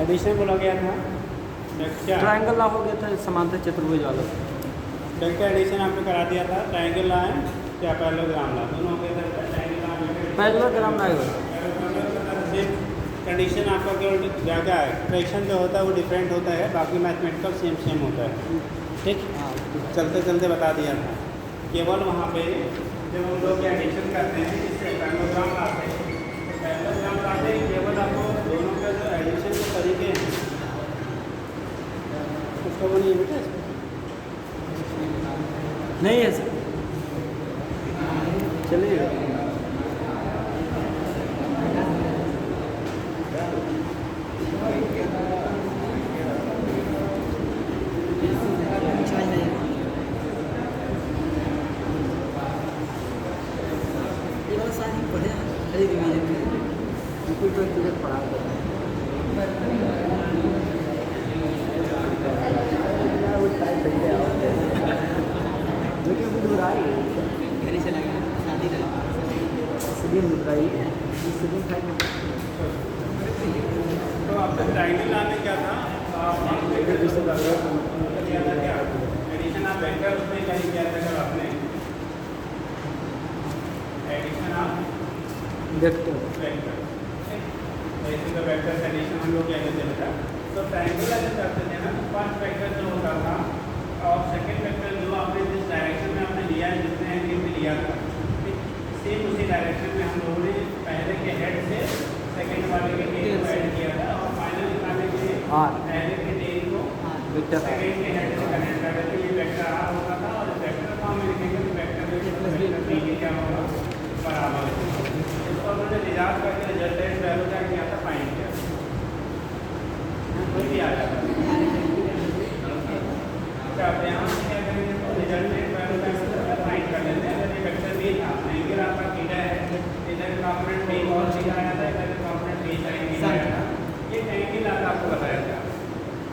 Addition बोला गया था ट्रायंगल ला हो गया था समांतर चतुर्भुज वाला। वेक्टर एडिशन आपने करा दिया था, ट्रायंगल ला है क्या पैरेललोग्राम ला, दोनों हो गया था। ट्रायंगल पैरेललोग्राम लाएगा कंडीशन आपका केवल क्या है, फ्रैक्शन जो होता है वो डिफरेंट होता है, बाकी मैथमेटिकल सेम होता है। ठीक, चलते चलते बता दिया था। केवल वहाँ पे जब हम लोग एडिशन करते हैं इससे पैरेललोग्राम लाते हैं, तो पैरेललोग्राम लाते हैं केवल आपको दोनों के जो एडिशन के तरीके हैं उसको बनिए बेटा नहीं है सर, चलिए तो आपका ट्रायंगल लाने क्या था, एडिशन आप वेक्टर उसमें कहीं किया था जब आपने एडिशन आप वेक्टर ऐसे तो वेक्टर एडिशन हम लोग क्या कहते थे। तो ट्रायंगल ऐसे करते थे ना, फर्स्ट वेक्टर जो होता था और सेकंड वेक्टर जो आपने जिस डायरेक्शन में आपने लिया है, जितने एंगल में लिया था, सेम उसी डायरेक्शन में हम लोगों ने पहले के हेड से सेकंड वाले के टेल को ऐड किया था और फाइनल निकालने के लिए पहले के टेल को सेकंड के हेड से कनेक्ट कर देते। ये वेक्टर आर होता था और वेक्टर फॉर्म में लिखेंगे तो वेक्टर बी के क्या होगा बराबर। इसको हमने रिजल्ट करके रिजल्टेंट वैल्यू क्या किया था, फाइंड किया, कोई भी आ जाता है। यहाँ से क्या करेंगे तो रिजल्टेंट वैल्यू फाइंड कर लेते हैं। अगर ये वेक्टर बी था, एंगल आपका थीटा है, इधर कंपोनेंट बी और थीटा आया था, इधर कंपोनेंट बी साइन थीटा आया था, ये एंगल आपको बताया था।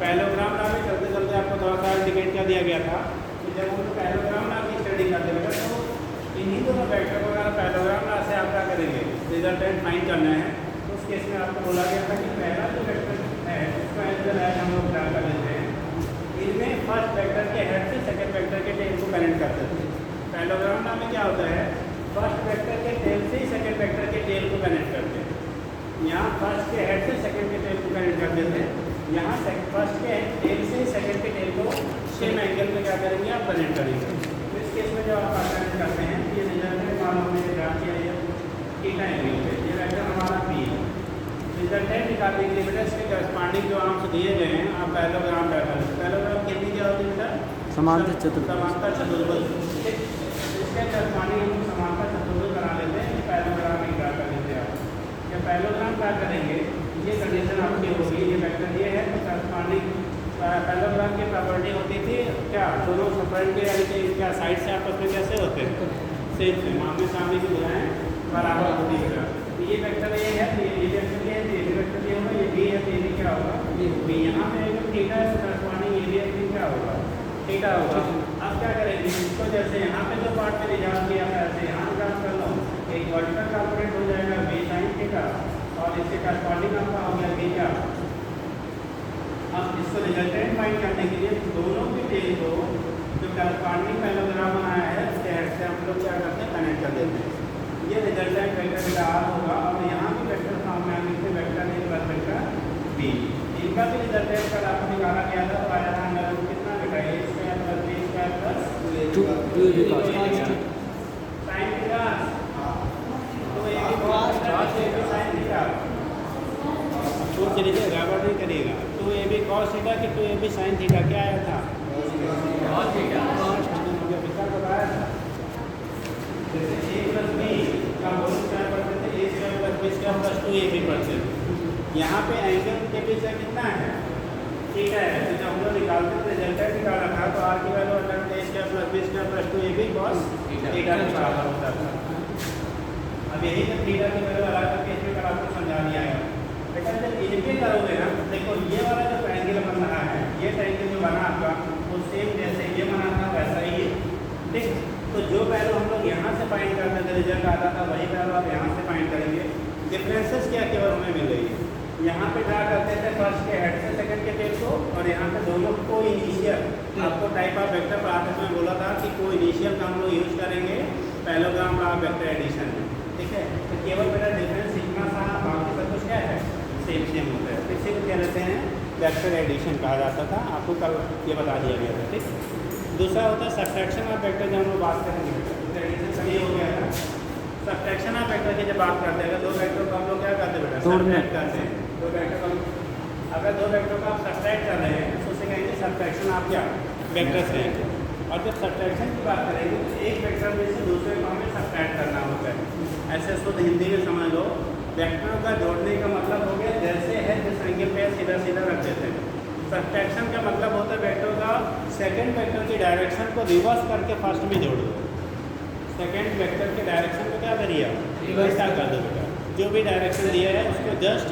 पैरेललोग्राम ला में चलते चलते आपको थोड़ा सा इंडिकेट कर दिया गया था कि जब हम पैरेललोग्राम ला की स्टडी करते हैं तो इन्हीं दोनों वेक्टर को अगर पैरेललोग्राम ला से आप क्या करेंगे, रिजल्टेंट फाइंड करना है। तो उस केस में आपको बोला गया था कि पहला जो वेक्टर है उसका एंगल है हम लोग क्या कर लेते हैं, इनमें फर्स्ट वेक्टर के हेड से सेकंड वेक्टर के टेल को कनेक्ट करते थे। पैरेललोग्राम ला में क्या होता है, फर्स्ट वेक्टर के टेल से ही सेकंड वेक्टर के टेल को कनेक्ट करते हैं। यहाँ फर्स्ट के हेड से सेकंड के टेल को कनेक्ट कर देते हैं, यहाँ फर्स्ट के टेल से सेकंड के टेल को सेम एंगल में क्या करेंगे आप कनेक्ट करेंगे। तो इस केस में जो आप कनेक्ट करते हैं ये रिजल्टेंट मान हमने ड्रा किया है थीटा एंगल पे, ये वेक्टर हमारा पी है। रिजल्टेंट निकालने के लिए बेटा इसके करस्पॉन्डिंग जो आर्म्स दिए गए हैं आप पैरेललोग्राम पैरेललोग्राम कितनी क्या होती है बेटा, समांतर चतुर्भुज। इसके करस्पॉन्डिंग हम समांतर चतुर्भुज बना लेते हैं, पैरेललोग्राम में ड्रा कर लेते हैं आप। जब पैरेललोग्राम क्या करेंगे, ये कंडीशन आपकी होगी, ये वेक्टर ये है तो करस्पॉन्डिंग पैरेललोग्राम की प्रॉपर्टी होती थी क्या, दोनों फ्रंट के यानी कि क्या साइड से आपस में कैसे होते हैं, सेम सेम आमने सामने की भुजाएं बराबर होती है। तो ये वेक्टर ये है, ये वेक्टर ये है, ये भी वेक्टर ये होगा, ये भी है तो ये भी क्या होगा, ये यहाँ पे अगर थीटा है तो करस्पॉन्डिंग एरिया भी क्या होगा, थीटा होगा। अब क्या करेंगे, इसको जैसे यहाँ पे जो पार्ट में निजात किया है ऐसे यहाँ निजात कर लो, एक वर्टिकल कंपोनेंट हो जाएगा बी साइन थीटा और इसके करस्पॉन्डिंग आपका हो गया बी क्या। अब इसको रिजल्टेंट फाइंड करने के लिए दोनों के टेल को जो करस्पॉन्डिंग पैरेललोग्राम बनाया है उसके हेड से हम लोग क्या करते हैं, कनेक्ट कर देते हैं। ये रिजल्टेंट वेक्टर का आर होगा और यहाँ भी वेक्टर फॉर्म में आने से vector A plus vector B, इनका भी रिजल्टेंट कल आपको निकाला गया था। तो आया था अंदर कितना बेटा, A square plus B square plus sine theta, तो ये भी साइन थीटा तो चलिए गड़बड़ नहीं करिएगा। तो ये भी कॉस थीटा कि तो ये भी साइन थीटा क्या आया था, कॉस थीटा, पिता बताया था। जैसे ए प्लस बी का होल स्क्वायर पढ़ते थे, A square plus B square plus 2ab पढ़ते थे। यहाँ पे एंगल के बीच में कितना है, थीटा है। तो जब हम लोग निकालते थे रिजल्टेंट निकाला था तो आर की value under A square plus B square plus 2ab cos theta के बराबर होता था। अब यही जब थीटा की वैल्यू अलग करके इसमें कल आपको समझा दिया है। बेटा जब इनके करोगे ना, देखो ये वाला जो ट्रायंगल बन रहा है, ये ट्रायंगल जो बना आपका वो सेम जैसे ये बना था वैसा ही है, ठीक। तो जो वैल्यू हम लोग यहाँ से फाइंड करने का रिजल्ट आता था वही वैल्यू आप यहाँ से फाइंड करेंगे। डिफरेंसेस क्या केवल हमें मिल रही है। यहाँ पे ड्रा करते थे फर्स्ट के हेड से सेकंड के टेल को, और यहाँ पे दोनों को इनिशियल आपको टाइप ऑफ वेक्टर पार्ट में बोला था कि को इनिशियल का हम लोग यूज करेंगे पैरेललोग्राम ऑफ वेक्टर एडिशन में, ठीक है। तो केवल मेरा डिफरेंस इतना सा, बाकी सब कुछ क्या है सेम होता है। तो इसी को क्या लेते हैं वेक्टर एडिशन कहा जाता था, आपको कल ये बता दिया गया था, ठीक। दूसरा होता है सब्ट्रैक्शन ऑफ वेक्टर, जब हम लोग बात करेंगे वेक्टर एडिशन का ये हो गया था। सब्ट्रैक्शन ऑफ वेक्टर की जब बात करते हैं, दो वेक्टर को हम लोग क्या करते हैं बेटा, सब्ट्रैक्ट करते हैं। दो वेक्टर को अगर दो वेक्टर को आप सब्ट्रैक्ट कर रहे हैं तो उसे कहेंगे सब्ट्रैक्शन ऑफ क्या वेक्टर्स रहेंगे। और जब सब्ट्रैक्शन की बात करेंगे तो एक वेक्टर में से दूसरे को हमें सब्ट्रैक्ट करना होता है। ऐसे शुद्ध हिंदी में समझ लो, वेक्टर का जोड़ने का मतलब हो गया जैसे है जिस एंगल पे सीधा सीधा रख देते हैं। सब्ट्रैक्शन का मतलब होता है वेक्टर का सेकंड वेक्टर की डायरेक्शन को रिवर्स करके फर्स्ट में जोड़ दो। सेकंड वेक्टर के डायरेक्शन को क्या करिए रिवर्स कर दो बेटा, जो भी डायरेक्शन दिया है उसको जस्ट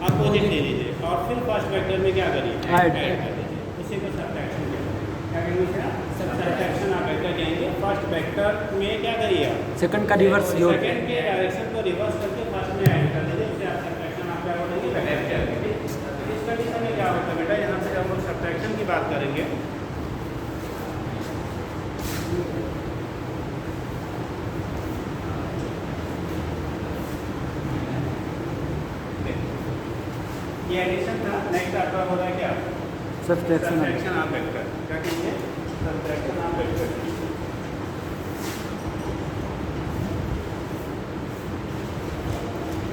अपोजिट ले लीजिए और फिर फर्स्ट वेक्टर में क्या करिए ऐड कर दीजिए। उसी को सब्ट्रैक्शन क्या कहेंगे, सब्ट्रैक्शन आप वेक्टर कहेंगे। फर्स्ट वेक्टर में क्या करिए सेकंड का रिवर्स जोड़, सेकंड के डायरेक्शन को रिवर्स करके फर्स्ट में ऐड कर दीजिए, उससे आप सब्ट्रैक्शन आप क्या बोलेंगे वेक्टर करेंगे। तो इस कंडीशन में क्या होता है बेटा, यहाँ से जब हम लोग सब्ट्रैक्शन की बात करेंगे ये एडिशन था। नेक्स्ट आपका होगा क्या सब्ट्रैक्शन ऑफ वेक्टर, क्या कहेंगे subtraction of vector.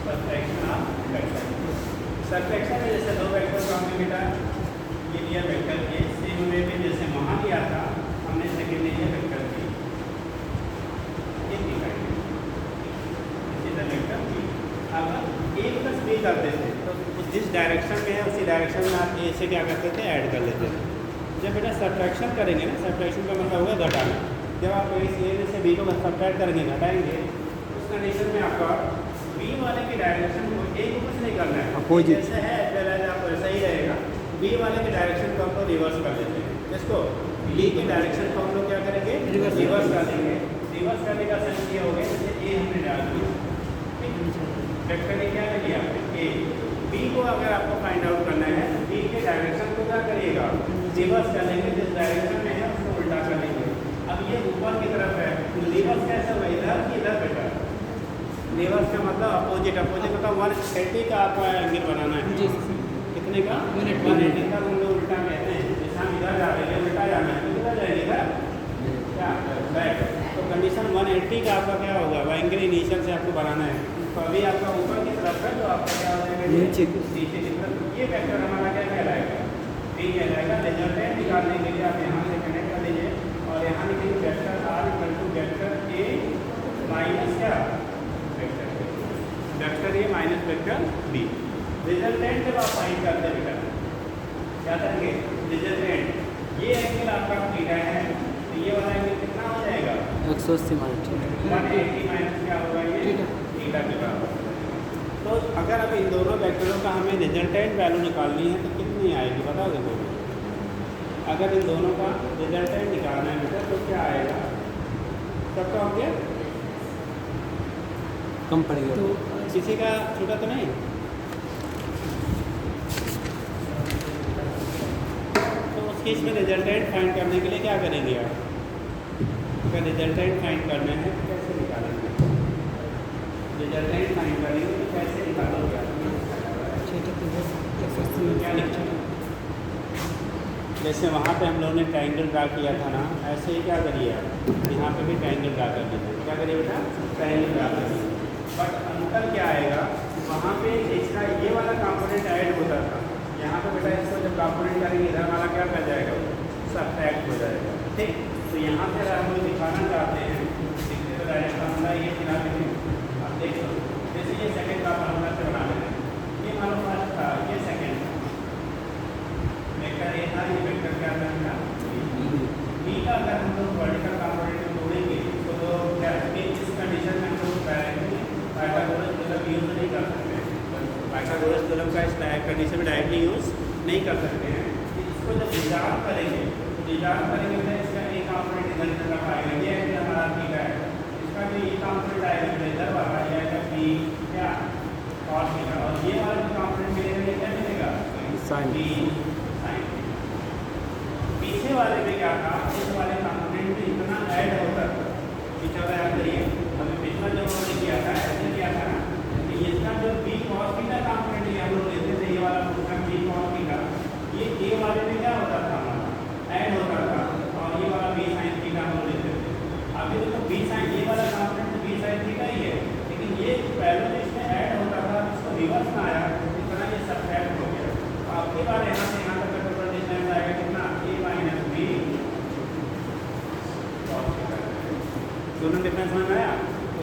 Subtraction of vector, subtraction में जैसे दो वेक्टर को हमने बेटा ये लिया वेक्टर के, सेम वे में जैसे वहाँ लिया था हमने सेकेंड ले लिया वेक्टर के, ये दिखाएंगे इसी तरह वेक्टर की। अगर ए प्लस बी करते थे तो जिस डायरेक्शन में है उसी डायरेक्शन में आप ए से क्या करते थे ऐड कर लेते थे। जब बेटा सब्ट्रैक्शन करेंगे ना, सब्ट्रैक्शन का मतलब होगा घटाना। जब आप ए से बी को सब्ट्रैक्ट करेंगे घटाएंगे, उस कंडीशन में आपका बी वाले की डायरेक्शन को ए को कुछ नहीं करना है, अपोजिट जैसे है पहले आप वैसा ही रहेगा। बी वाले के डायरेक्शन को हम लोग रिवर्स कर देते हैं, जिसको बी के डायरेक्शन को हम लोग क्या करेंगे रिवर्स कर देंगे। रिवर्स करने का सेंस ये हो गया जैसे ए हमने डाल दिया, वेक्टर ने क्या कर लिया ए। बी को अगर आपको फाइंड आउट करना है तो बी के डायरेक्शन को क्या करिएगा रिवर्स कर लेंगे, जिस डायरेक्शन में है उसको उल्टा कर लेंगे। अब ये ऊपर की तरफ है, रिवर्स कैसे हुआ इधर कि इधर बेटा, रिवर्स का मतलब अपोजिट, अपोजिट मतलब 180 का आपको एंगल बनाना है। कितने का 180 का हम लोग उल्टा कहते हैं। जैसे हम इधर जा रहे हैं उल्टा जाना है तो किधर जाएंगे इधर क्या बैक। तो कंडीशन 180 का आपका क्या होगा, वो एंगल इनिशियल से आपको बनाना है। तो अभी आपका ऊपर की तरफ है तो आपका क्या हो जाएगा नीचे की तरफ। ये वेक्टर हमारा क्या कहलाएगा बी कहलाएगा। रिजल्टेंट निकालने के लिए आप यहाँ से कनेक्ट कर लीजिए और यहाँ लिखिए vector R equal to vector A minus क्या vector A minus vector B. Resultant जब आप फाइंड करते हैं बेटा क्या करेंगे रिजल्टेंट, ये एंगल आपका थीटा है तो ये वाला एंगल कितना हो जाएगा 180 माइनस 180 माइनस क्या होगा ये थीटा के बराबर। तो अगर अब इन दोनों वेक्टरों का हमें रिजल्टेंट वैल्यू निकालनी है तो कितनी आएगी बता दो। अगर इन दोनों का रिजल्टेंट निकालना है बेटा तो क्या आएगा, सबका हो गया कम पड़ेगा तो किसी का छोटा तो नहीं। तो उस केस में रिजल्टेंट फाइंड करने के लिए क्या करेंगे आप, अगर रिजल्टेंट फाइंड करना है तो कैसे निकालेंगे, रिजल्टेंट फाइंड करेंगे तो कैसे निकालोगे क्या लिखते हैं। जैसे वहाँ पे हम लोगों ने ट्रायंगल ड्रा किया था ना, ऐसे ही क्या करिए आप यहाँ पे भी ट्रायंगल ड्रा कर लीजिए। क्या करिए बेटा ट्रायंगल ड्रा कर लीजिए। बट अंतर क्या आएगा, वहाँ पे इसका ये वाला कंपोनेंट ऐड होता था, यहाँ पे बेटा इसको जब कंपोनेंट करेंगे इधर वाला क्या कर जाएगा सब्ट्रैक्ट हो जाएगा। ठीक, तो यहाँ पे हम लोग दिखाना चाहते हैं दिखते तो डायरेक्ट फार्मूला ये दिखा देंगे। आप देख लो जैसे ये सेकेंड का फार्मूला से बना लेते हैं, ये मालूम फर्स्ट था ये सेकेंड वेक्टर ए था, ये वेक्टर क्या था बी का। अगर हम लोग वर्टिकल कंपोनेंट में जोड़ेंगे तो क्या इस कंडीशन में हम लोग पाइथागोरस थ्योरम यूज नहीं कर सकते, पाइथागोरस थ्योरम का इस कंडीशन में डायरेक्टली यूज नहीं कर सकते हैं। इसको जब डिजाइन करेंगे तो डिजाइन करेंगे तो इसका एक कंपोनेंट इधर रखा आएगा, ये एंगल हमारा थीटा है, इसका भी साइन बी साइन पीछे वाले में क्या था, इस वाले कंपोनेंट में इतना ऐड होता था, पीछे वाला याद करिए, हमें पिछला जो हमने किया था ऐसे किया था ना कि इसका जो बी कॉस थीटा कंपोनेंट ये हम लोग लेते थे, ये वाला फंक्शन बी कॉस थीटा, ये ए वाले में क्या होता था हमारा ऐड होता था, और ये वाला बी साइन थीटा हम लोग लेते थे। अभी देखो बी साइन ये वाला कंपोनेंट बी साइन थीटा ही है, लेकिन ये पहले जो इसमें ऐड होता था इसको रिवर्स में आया, इस तरह ये सब्ट्रैक्ट हो गया। तो आपकी बार यहाँ से यहाँ तक का टोटल डिस्टेंस आएगा कितना, ए माइनस बी, दोनों डिफरेंस समझ में आया।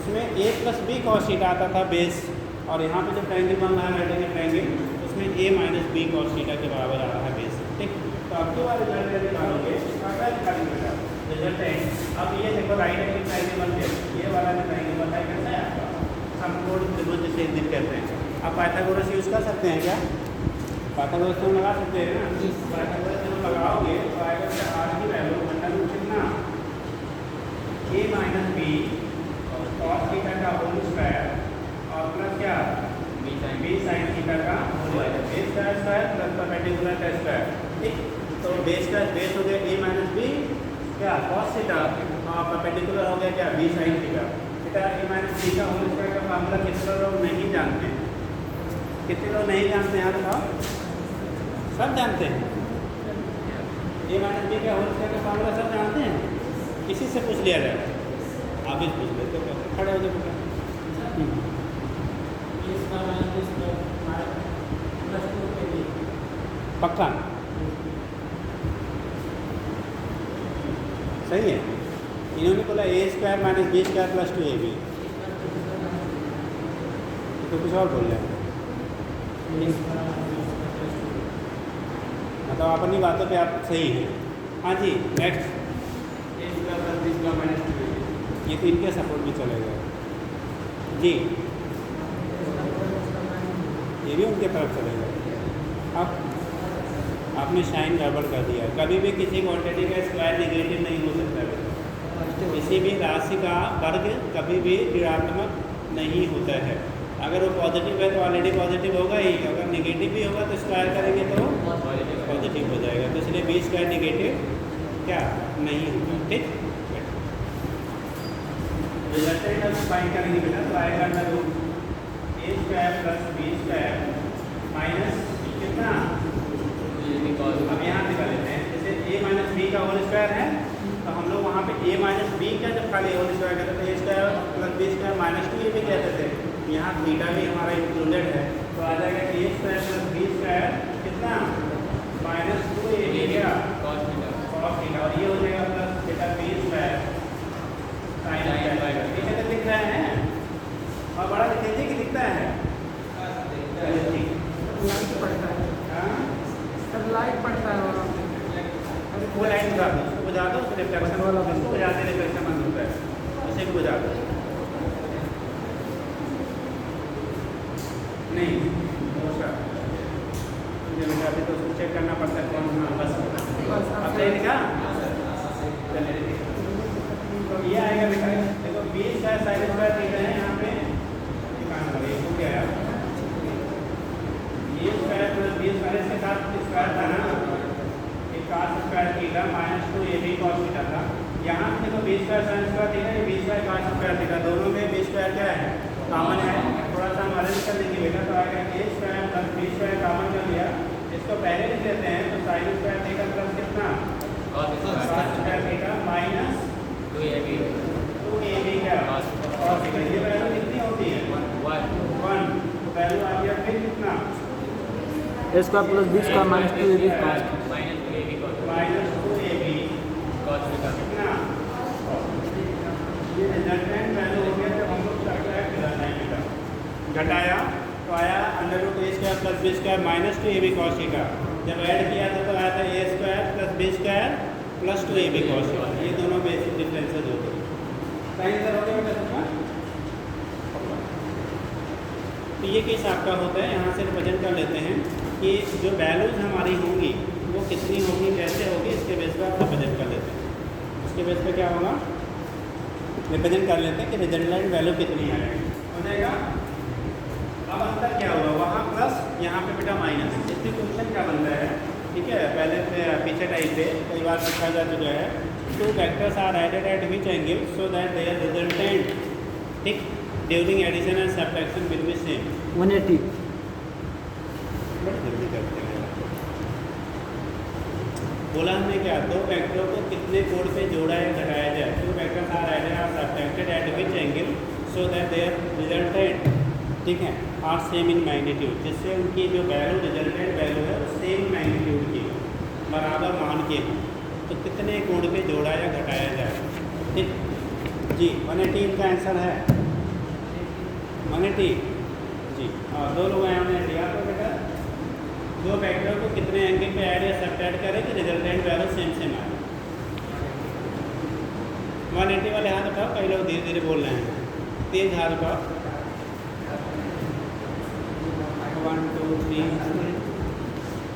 उसमें ए प्लस बी कॉस थीटा आता था बेस, और यहाँ पे जो ट्रायंगल बन रहा है रेक्टेंगल ट्रायंगल, उसमें ए माइनस बी कॉस थीटा के बराबर आ रहा है बेस। ठीक, तो आपके बार रिजल्ट निकालोगे, क्या निकालेंगे रिजल्ट है। अब ये देखो राइट एंगल ट्रायंगल बन गया, ये वाला जो ट्रायंगल बनता है कैसा है आपका, समकोण त्रिभुज जिसे एक दिन कहते हैं। आप पाइथागोरस यूज़ कर सकते हैं क्या, पाइथागोरस तो लगा सकते हैं ना, पाइथागोरस जब लगाओगे तो आएगा क्या, आर की वैल्यू मतलब कितना, ए माइनस बी कॉस थीटा का होल स्क्वायर और प्लस क्या बी साइन थीटा का होल स्क्वायर, बेस का स्क्वायर प्लस परपेंडिकुलर का स्क्वायर। ठीक, तो बेस का बेस हो गया ए माइनस बी क्या कॉस थीटा, और परपेंडिकुलर हो गया क्या बी साइन थीटा। थीटा ए माइनस बी का होल स्क्वायर का फार्मूला कितने लोग नहीं जानते हैं, कितने लोग नहीं जानते हैं यहाँ बताओ, सब जानते हैं। ए माइनस बी का होल स्क्वायर का फार्मूला सब जानते हैं, किसी से पूछ लिया जाए, आप ही पूछ लेते हो, खड़े हो जाए पक्का सही है। इन्होंने बोला A square minus B square plus 2ab, तो कुछ और बोल रहे हैं, मतलब अपनी बातों पे आप सही हैं। हाँ जी नेक्स्ट, ये तो इनके सपोर्ट में चलेगा जी, ये भी उनके तरफ चलेगा। अब आपने साइन गड़बड़ कर दिया, कभी भी किसी क्वांटिटी का स्क्वायर नेगेटिव नहीं हो सकता है, किसी भी राशि का वर्ग कभी भी ऋणात्मक नहीं होता है। अगर वो पॉजिटिव है तो ऑलरेडी पॉजिटिव होगा ही, अगर नेगेटिव भी होगा तो स्क्वायर करेंगे तो पॉजिटिव हो जाएगा, तो इसलिए बी स्क्वायर नेगेटिव क्या नहीं होगा। ठीक, रिजल्टेंट फाइंड करेंगे बेटा, तो आएगा under root A square plus B square minus कितना, अब यहाँ निकाल लेते हैं, जैसे ए माइनस बी का होल स्क्वायर है, तो हम लोग वहाँ पे ए माइनस बी का जब खाली होल स्क्वायर कहते थे, A square plus B square minus 2 ये भी कहते थे, यहाँ थीटा भी हमारा इंक्लूडेड है, तो आ जाएगा A square plus B square कितना माइनस 2ab क्या कॉस थीटा, और ये हो जाएगा plus theta B square sine theta. ठीक है, तो लिख रहे हैं और बड़ा लिख लीजिए कि दिखता है, ठीक पड़ता है, हाँ लाइट पड़ता है, वो लाइन बुझा दो, उसको बुझा दो, रिफ्लेक्शन वाला उसको बुझाते रिफ्लेक्शन बंद होता है, उसे भी बुझा दो। नहीं दूसरा मुझे बेटा अभी तो उसको चेक करना पड़ता है कौन सा, बस अब सही लिखा, चलिए तो ये आएगा बेटा, देखो 20 का साइन स्क्वायर दिख रहे हैं यहाँ पे, दिखाना पड़ेगा तो क्या है ये स्क्वायर प्लस बी स्क्वायर के साथ स्क्वायर था ना, एक cos square theta minus 2ab cos theta था, यहाँ पे देखो B square sine square theta, ये B square cos square theta, दोनों में बी स्क्वायर क्या है कॉमन है, थोड़ा सा हम अरेंज कर देंगे बेटा, तो आएगा A square plus B square common कर लिया, इसको पहले लिख लेते हैं, तो साइन स्क्वायर थीटा प्लस कितना cos square theta minus 2ab क्या cos थीटा, ये वैल्यू कितनी होती है 1, तो वैल्यू आ गया फिर कितना A square plus B square minus 2ab minus 2ab cos theta कितना, ये रिजल्टेंट वैल्यू हो गया, जब हम लोग सब्ट्रैक्ट करना है बेटा, घटाया तो आया under root A square plus B square minus 2ab cos theta, जब ऐड किया था तो आया था A square plus B square plus 2ab cos theta, ये दोनों बेसिक डिफरेंसेस होते हैं। साइन सर हो गया बेटा सबका, तो ये केस आपका होता है, यहाँ से रिप्रेजेंट कर लेते हैं कि जो वैल्यूज हमारी होंगी वो कितनी होगी, कैसे होगी, इसके बेस पर आप रिप्रेजेंट कर लेते हैं, उसके बेस पर क्या होगा रिप्रेजेंट कर लेते हैं कि रिजल्टेंट वैल्यू कितनी आएगी, हो जाएगा। अब अंतर क्या हुआ, वहाँ प्लस यहाँ पे बेटा माइनस। इससे क्वेश्चन क्या बनता है, ठीक है, पहले से पीछे टाइप पे कई बार पूछा जा चुका है, two vectors are added at which angle so that their resultant, ठीक, during addition and subtraction will be same. 180। बड़ी जल्दी करते हैं। बोला हमने क्या, दो वेक्टरों को कितने कोण पे जोड़ा या घटाया जाए। Two vectors are added are subtracted at which angle so that their resultant, ठीक है, आर सेम इन मैग्नीट्यूड, जिससे उनकी जो वैल्यू रिजल्टेंट वैल्यू है वो सेम मैग्नीट्यूड की हो, बराबर मान के हो। तो कितने कोण पे जोड़ा या घटाया जाए, ठीक जी। 180 इनका आंसर है, 180 जी। और दो लोग आए हमने लिया, तो बेटा दो वेक्टर को कितने एंगल पे ऐड या सब्ट्रैक्ट करें कि रिजल्टेंट वैल्यू सेम सेम आए। 180 वाले हाथ उठाओ, कई लोग धीरे धीरे बोल रहे हैं, तेज हाथ उठाओ। 1 2 3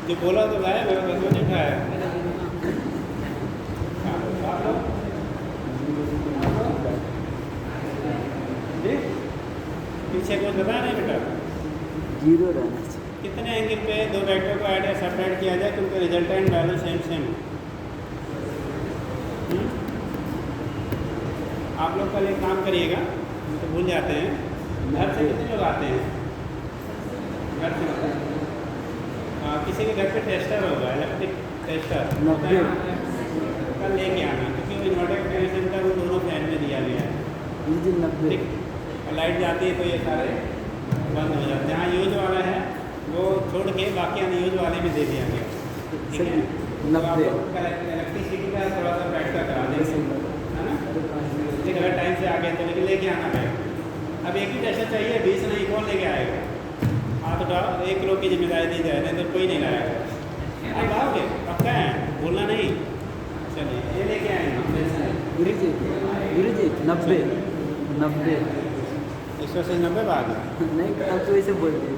जो बोला तो लाया, मेरा बस नहीं उठाया। जी पीछे कुछ बता नहीं बेटा, 0 रहना चाहिए। कितने एंगल पे दो वेक्टर को ऐड या सब्ट्रैक्ट किया जाए क्योंकि रिजल्टेंट वैल्यू सेम सेम हो। आप लोग कल एक काम करिएगा, तो भूल जाते हैं, घर से कितने लोग आते हैं, घर से किसी के घर पे टेस्टर होगा, इलेक्ट्रिक टेस्टर 90। कल लेके आना, क्योंकि इन्वर्टर कनेक्शन का वो दोनों फैन में दिया गया है, जी 90। ठीक। और लाइट जाती है तो ये सारे बंद हो जाते हैं। जहाँ यूज वाला है वो छोड़ के बाकी अनयूज वाले में दे दिया गया, ठीक है। तो आप लोग इलेक्ट्रिसिटी का थोड़ा सा फैक्टर करा देंगे, है ना, ठीक। अगर टाइम से आ गए तो लेकिन लेके आना पड़ेगा। अब एक ही टेस्टर चाहिए, 20 नहीं, कौन लेके आएगा। हाथ उठाओ, 1 किलो की जिम्मेदारी दी जाए, नहीं तो कोई नहीं लाएगा। आप आओगे पक्का है, भूलना नहीं। चलिए ये लेके आएंगे गुरु जी 90 90। 180 90 बाद नहीं, अब तो ऐसे बोल दिए।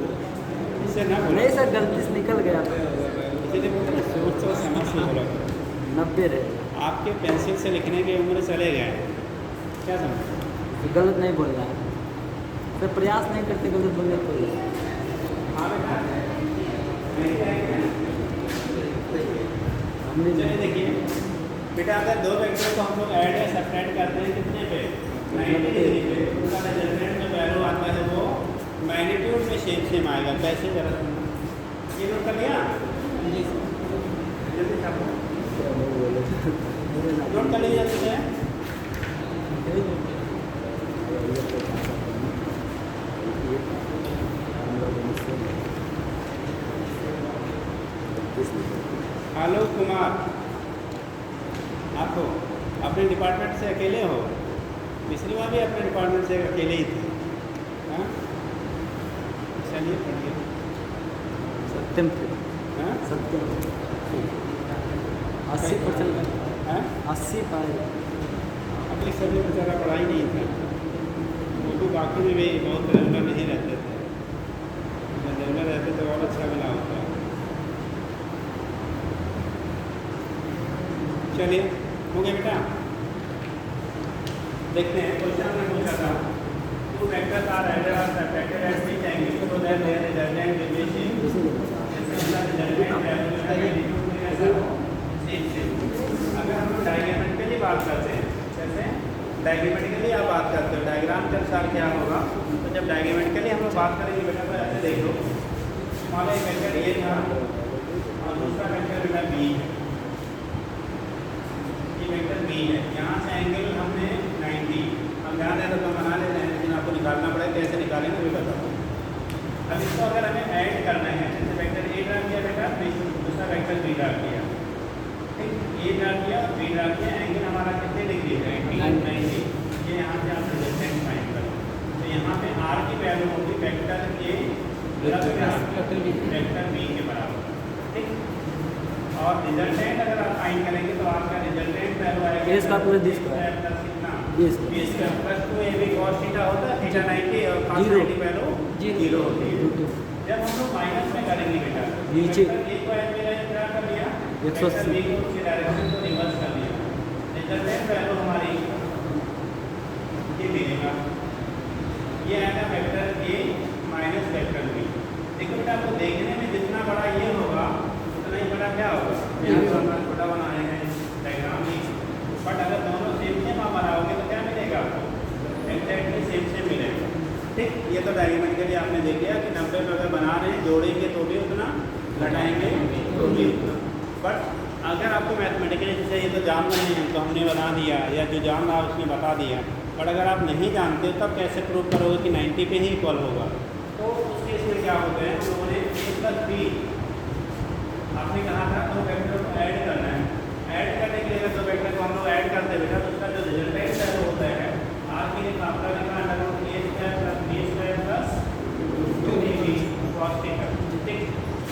इससे ना बोलो, नहीं सर, गलती से निकल गया। इसीलिए बोलते हैं सोच सोच समझ से बोला। 90 रहे। आपके पेंसिल से लिखने की उम्र चले गए, क्या समझ, तो गलत नहीं बोल रहा है सर, प्रयास नहीं करते गलत बोलने को। हाँ बेटा हमने चलिए देखिए बेटा, अगर दो वेक्टर को हम लोग ऐड या सब्ट्रैक्ट करते हैं कितने पे, 90 डिग्री पे, उनका रिजल्टेंट जो वैल्यू आता है वो मैग्नीट्यूड में सेम आएगा। कैसे जरा ये नोट कर लिया, जल्दी छापो, नोट कर लीजिए जल्दी से। आलोक कुमार, आप हो अपने डिपार्टमेंट से अकेले हो, पिछली बार भी अपने डिपार्टमेंट से अकेले ही थे। हाँ चलिए पढ़िए। सत्यम हाँ सत्यम 80%। हाँ 80 पाए। अपने सभी बेचारा पढ़ाई नहीं था, वो भी बाकी में भी बहुत रेगुलर नहीं रहते थे, जब रेगुलर रहते तो और अच्छा मिला होता। चलिए हो गया बेटा, देखते हैं क्वेश्चन हमने पूछा था, टू वेक्टर्स आर एडेड और subtracted at which angle so that their resultant will be same. अगर हम लोग डायग्रामेटिकली बात करते हैं, जैसे डायग्रामेटिकली आप बात करते हो, डायग्राम के अनुसार क्या होगा, तो जब डायग्रामेटिकली हम लोग बात करेंगे बेटा तो ऐसे देख लो, मान लो एक वेक्टर ए था और दूसरा वेक्टर बेटा बी है, वेक्टर बी है, यहाँ से एंगल हमने 90, हम ध्यान दें तो बना लेते हैं, लेकिन आपको निकालना पड़ेगा, कैसे निकालेंगे भी बताओ। अब इसको अगर हमें ऐड करना है, जैसे वेक्टर ए ड्रा किया बेटा, दूसरा वेक्टर बी ड्रा किया, ठीक, ए ड्रा किया बी ड्रा किया, एंगल हमारा कितने डिग्री है 90, ये यहाँ से आप रिजल्टेंट फाइंड करो। तो यहाँ पे आर की वैल्यू होगी वेक्टर ए वेक्टर बी के बराबर, ठीक। और रिजल्टेंट अगर आप फाइंड करेंगे तो आपका रिजल्टेंट वैल्यू आएगा इसका प्लस दिस का प्लस कितना, 20 का plus 2 A B cos theta होता है, थीटा 90 और cos 90 वैल्यू 0 होती है। जब हम लोग माइनस में करेंगे बेटा, नीचे एक को ऐड में क्या कर लिया, 180 बी को उसके डायरेक्शन को रिवर्स कर लिया, रिजल्टेंट वैल्यू हमारी ये मिलेगा, ये आएगा vector A minus vector B, ठीक मैग्नीट्यूड आपको देखने में जितना बड़ा ये होगा उतना ही बड़ा क्या होगा, यहाँ पर अपना छोटा बनाए हैं डायग्राम में, बट अगर दोनों सेम आप बनाओगे तो क्या मिलेगा आपको, एग्जैक्टली सेम मिलेगा। ठीक, ये तो डायग्रामेटिकली आपने देख लिया कि 90 पे अगर बना रहे हैं जोड़ेंगे तो भी उतना, घटाएंगे तो भी उतना। बट अगर आपको मैथमेटिकली जैसे ये तो जान रहे हैं तो हमने बना दिया, या जो जान रहा उसने बता दिया, बट अगर आप नहीं जानते तब कैसे प्रूव करोगे कि 90 पे ही इक्वल होगा। तो उस केस में क्या होता है, हम लोगों ने a+b आपने कहा था दो वेक्टर को ऐड करना है, ऐड करने के लिए दो वेक्टर को हम लोग ऐड करते बेटा तो उसका जो रिजल्टेंट है वो होता है r के लिए फार्मूला लिखा √a² + b² + 2ab cos theta. ठीक,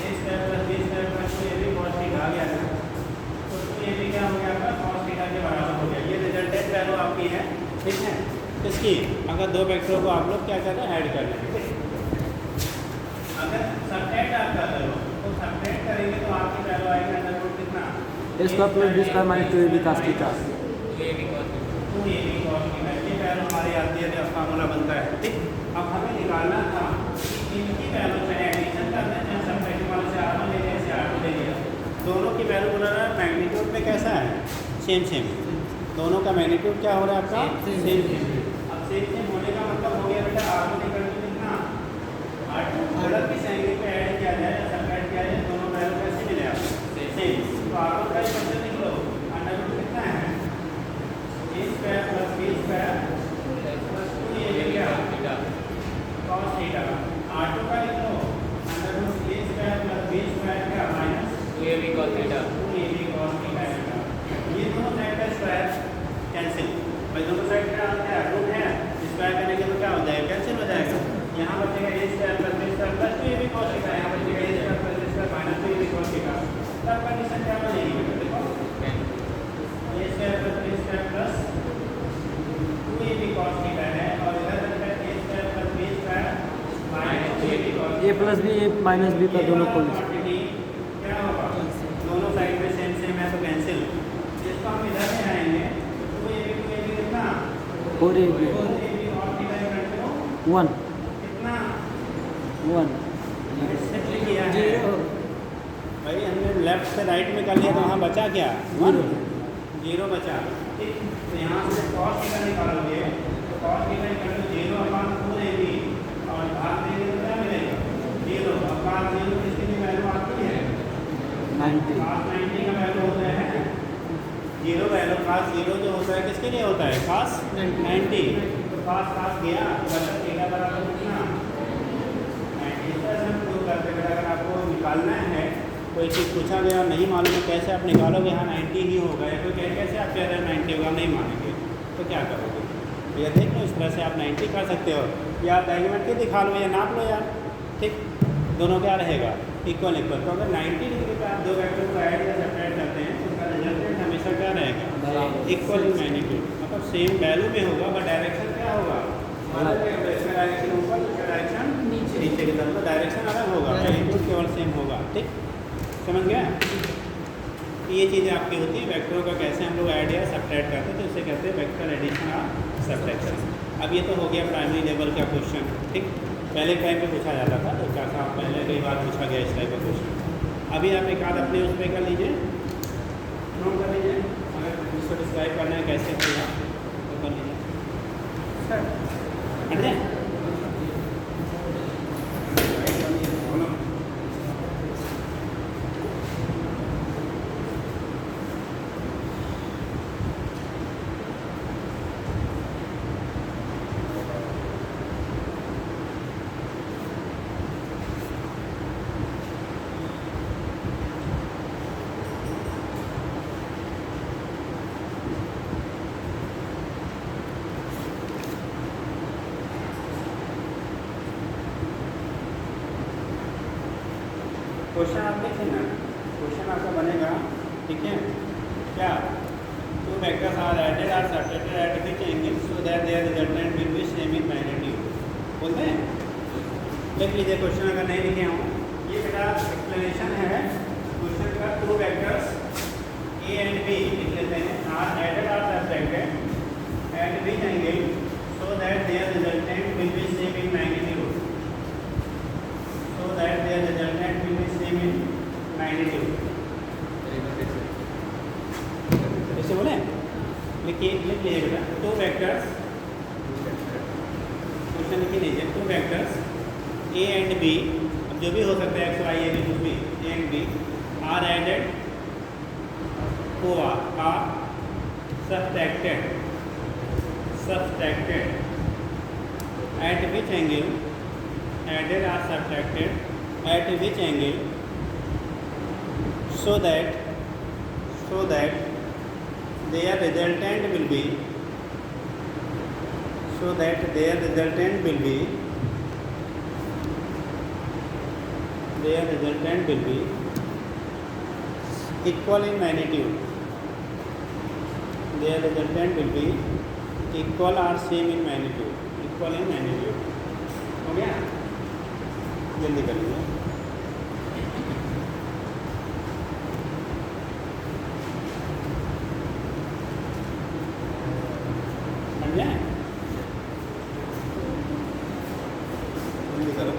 a² + b² + 2ab cos theta आ गया है, तो 2ab क्या हो गया आपका cos थीटा के बराबर हो गया। ये रिजल्टेंट वैल्यू आपकी है। ठीक है, इसकी अगर दो वेक्टरों को आप लोग क्या कर रहे हैं, ऐड कर रहे हैं। अगर सब्ट्रैक्ट आप कर रहे हो तो सब्ट्रैक्ट करेंगे तो आपकी वैल्यू आएगी अंडर कितना, a² + b² - 2ab cos theta. 2ab cos theta ये वैल्यू हमारी आती है, जब फार्मूला बनता है। ठीक, अब हमें निकालना था कि इनकी वैल्यू चाहे एडिशन करना है चाहे सब्ट्रैक्ट वाले से r1 ले लिया से r2 ले लिया, दोनों की वैल्यू बोला रहा है मैग्नीट्यूड में कैसा है, सेम, दोनों का मैग्नीट्यूड क्या हो रहा है आपका, सेम। अब सेम होने का मतलब हो गया बेटा r1 इक्वल टू कितना, r2 अगर किस एंगल पे ऐड किया जाए या सब्ट्रैक्ट किया जाए दोनों वैल्यू कैसे मिले आपको, सेम। तो r1 का इक्वेशन लिख लो, अंडर रूट कितना है, a² + b² + 2ab क्या cos थीटा। r2 का लिख लो, अंडर रूट a² + b² क्या minus 2ab cos theta. 2ab cos theta. ये दोनों साइड का स्क्वायर कैंसिल, भाई दोनों साइड का क्या रूट है, स्क्वायर करने के तो क्या हो जाएगा, कैंसिल हो जाएगा। यहाँ बचेगा a² + b² + 2ab cos theta, यहाँ बचेगा a² + b² - 2ab cos theta. तब कंडीशन क्या बनेगी बेटा, देखो a² + b² + 2ab cos theta है और इधर बचेगा a² + b² - 2ab cos a + b a - b का दोनों को क्या होगा, दोनों साइड में सेम है तो कैंसिल। इसको हम इधर में आएंगे तो ये भी कितना 4ab 4ab और थीटा इक्वल टू 1 कितना 1 सेट किया है भाई, हमने लेफ्ट से राइट में कर लिया तो वहाँ बचा क्या, 0 बचा। ठीक, तो यहाँ से cos थीटा निकालोगे तो cos theta equal to 0/4ab और भाग देंगे तो क्या मिलेगा 0। अब भाग 0 किसकी भी वैल्यू आती है 90 cos 90 का वैल्यू होता है 0 वैल्यू, cos 0 जो होता है किसके लिए होता है, cos 90। तो cos गया बचा थीटा बराबर कितना 90। इस तरह से हम प्रूव करते हैं। अगर आपको निकालना है कोई चीज़ पूछा गया और नहीं मालूम है कैसे आप निकालोगे, यहाँ 90 ही होगा या कोई कहे कैसे आप कह रहे हैं 90 होगा, नहीं मानेंगे तो क्या करोगे। तो ये देख लो इस तरह से आप 90 कर सकते हो, या आप डायग्रामेटिकली दिखा लो या नाप लो यार। ठीक, दोनों क्या रहेगा, इक्वल। तो अगर 90 डिग्री पर आप दो वेक्टर को ऐड या सब्ट्रैक्ट करते हैं तो उसका रिजल्टेंट हमेशा क्या रहेगा, इक्वल इन मैग्नीट्यूड, मतलब सेम वैल्यू में होगा बट डायरेक्शन क्या होगा, इसका डायरेक्शन ऊपर, इसका डायरेक्शन नीचे की तरफ, डायरेक्शन अलग होगा, मैग्नीट्यूड केवल सेम होगा। ठीक, समझ गया। ये चीज़ें आपकी होती है, वेक्टरों का कैसे हम लोग ऐड या सब्ट्रैक्ट करते हैं तो इसे कहते हैं वेक्टर एडिशन और सब्ट्रैक्शन। अब ये तो हो गया प्राइमरी लेवल का क्वेश्चन। ठीक, पहले टाइम पे पूछा जाता था तो क्या था, पहले कई बार पूछा गया इस टाइप का क्वेश्चन। अभी आप एक आध अपने उस पर कर लीजिए, नोट कर लीजिए, अगर इसको डिस्क्राइब करना है कैसे किया तो कर लीजिए। हट जाए क्वेश्चन आप देखें ना, क्वेश्चन आपका बनेगा। ठीक है, क्या two vectors are added are subtracted at which angle so that their resultant will be same in magnitude. बोलते हैं, देख लीजिए क्वेश्चन अगर नहीं लिखे हों, ये बेटा एक्सप्लेनेशन है क्वेश्चन का। Two vectors A and B लिख लेते हैं, are added are subtracted at which angle so that their resultant will be same in magnitude, so that their equation लिखी लीजिए, two vectors A and B, अब जो भी हो सकता है एक्स वाई ए बी कुछ भी, A and B are added को are subtracted at which angle, added or subtracted at which angle, so that their resultant will be equal in magnitude. Their resultant will be equal or same in magnitude. Equal in magnitude. हो गया? जल्दी कर लीजिए. समझ जाए? जल्दी करो.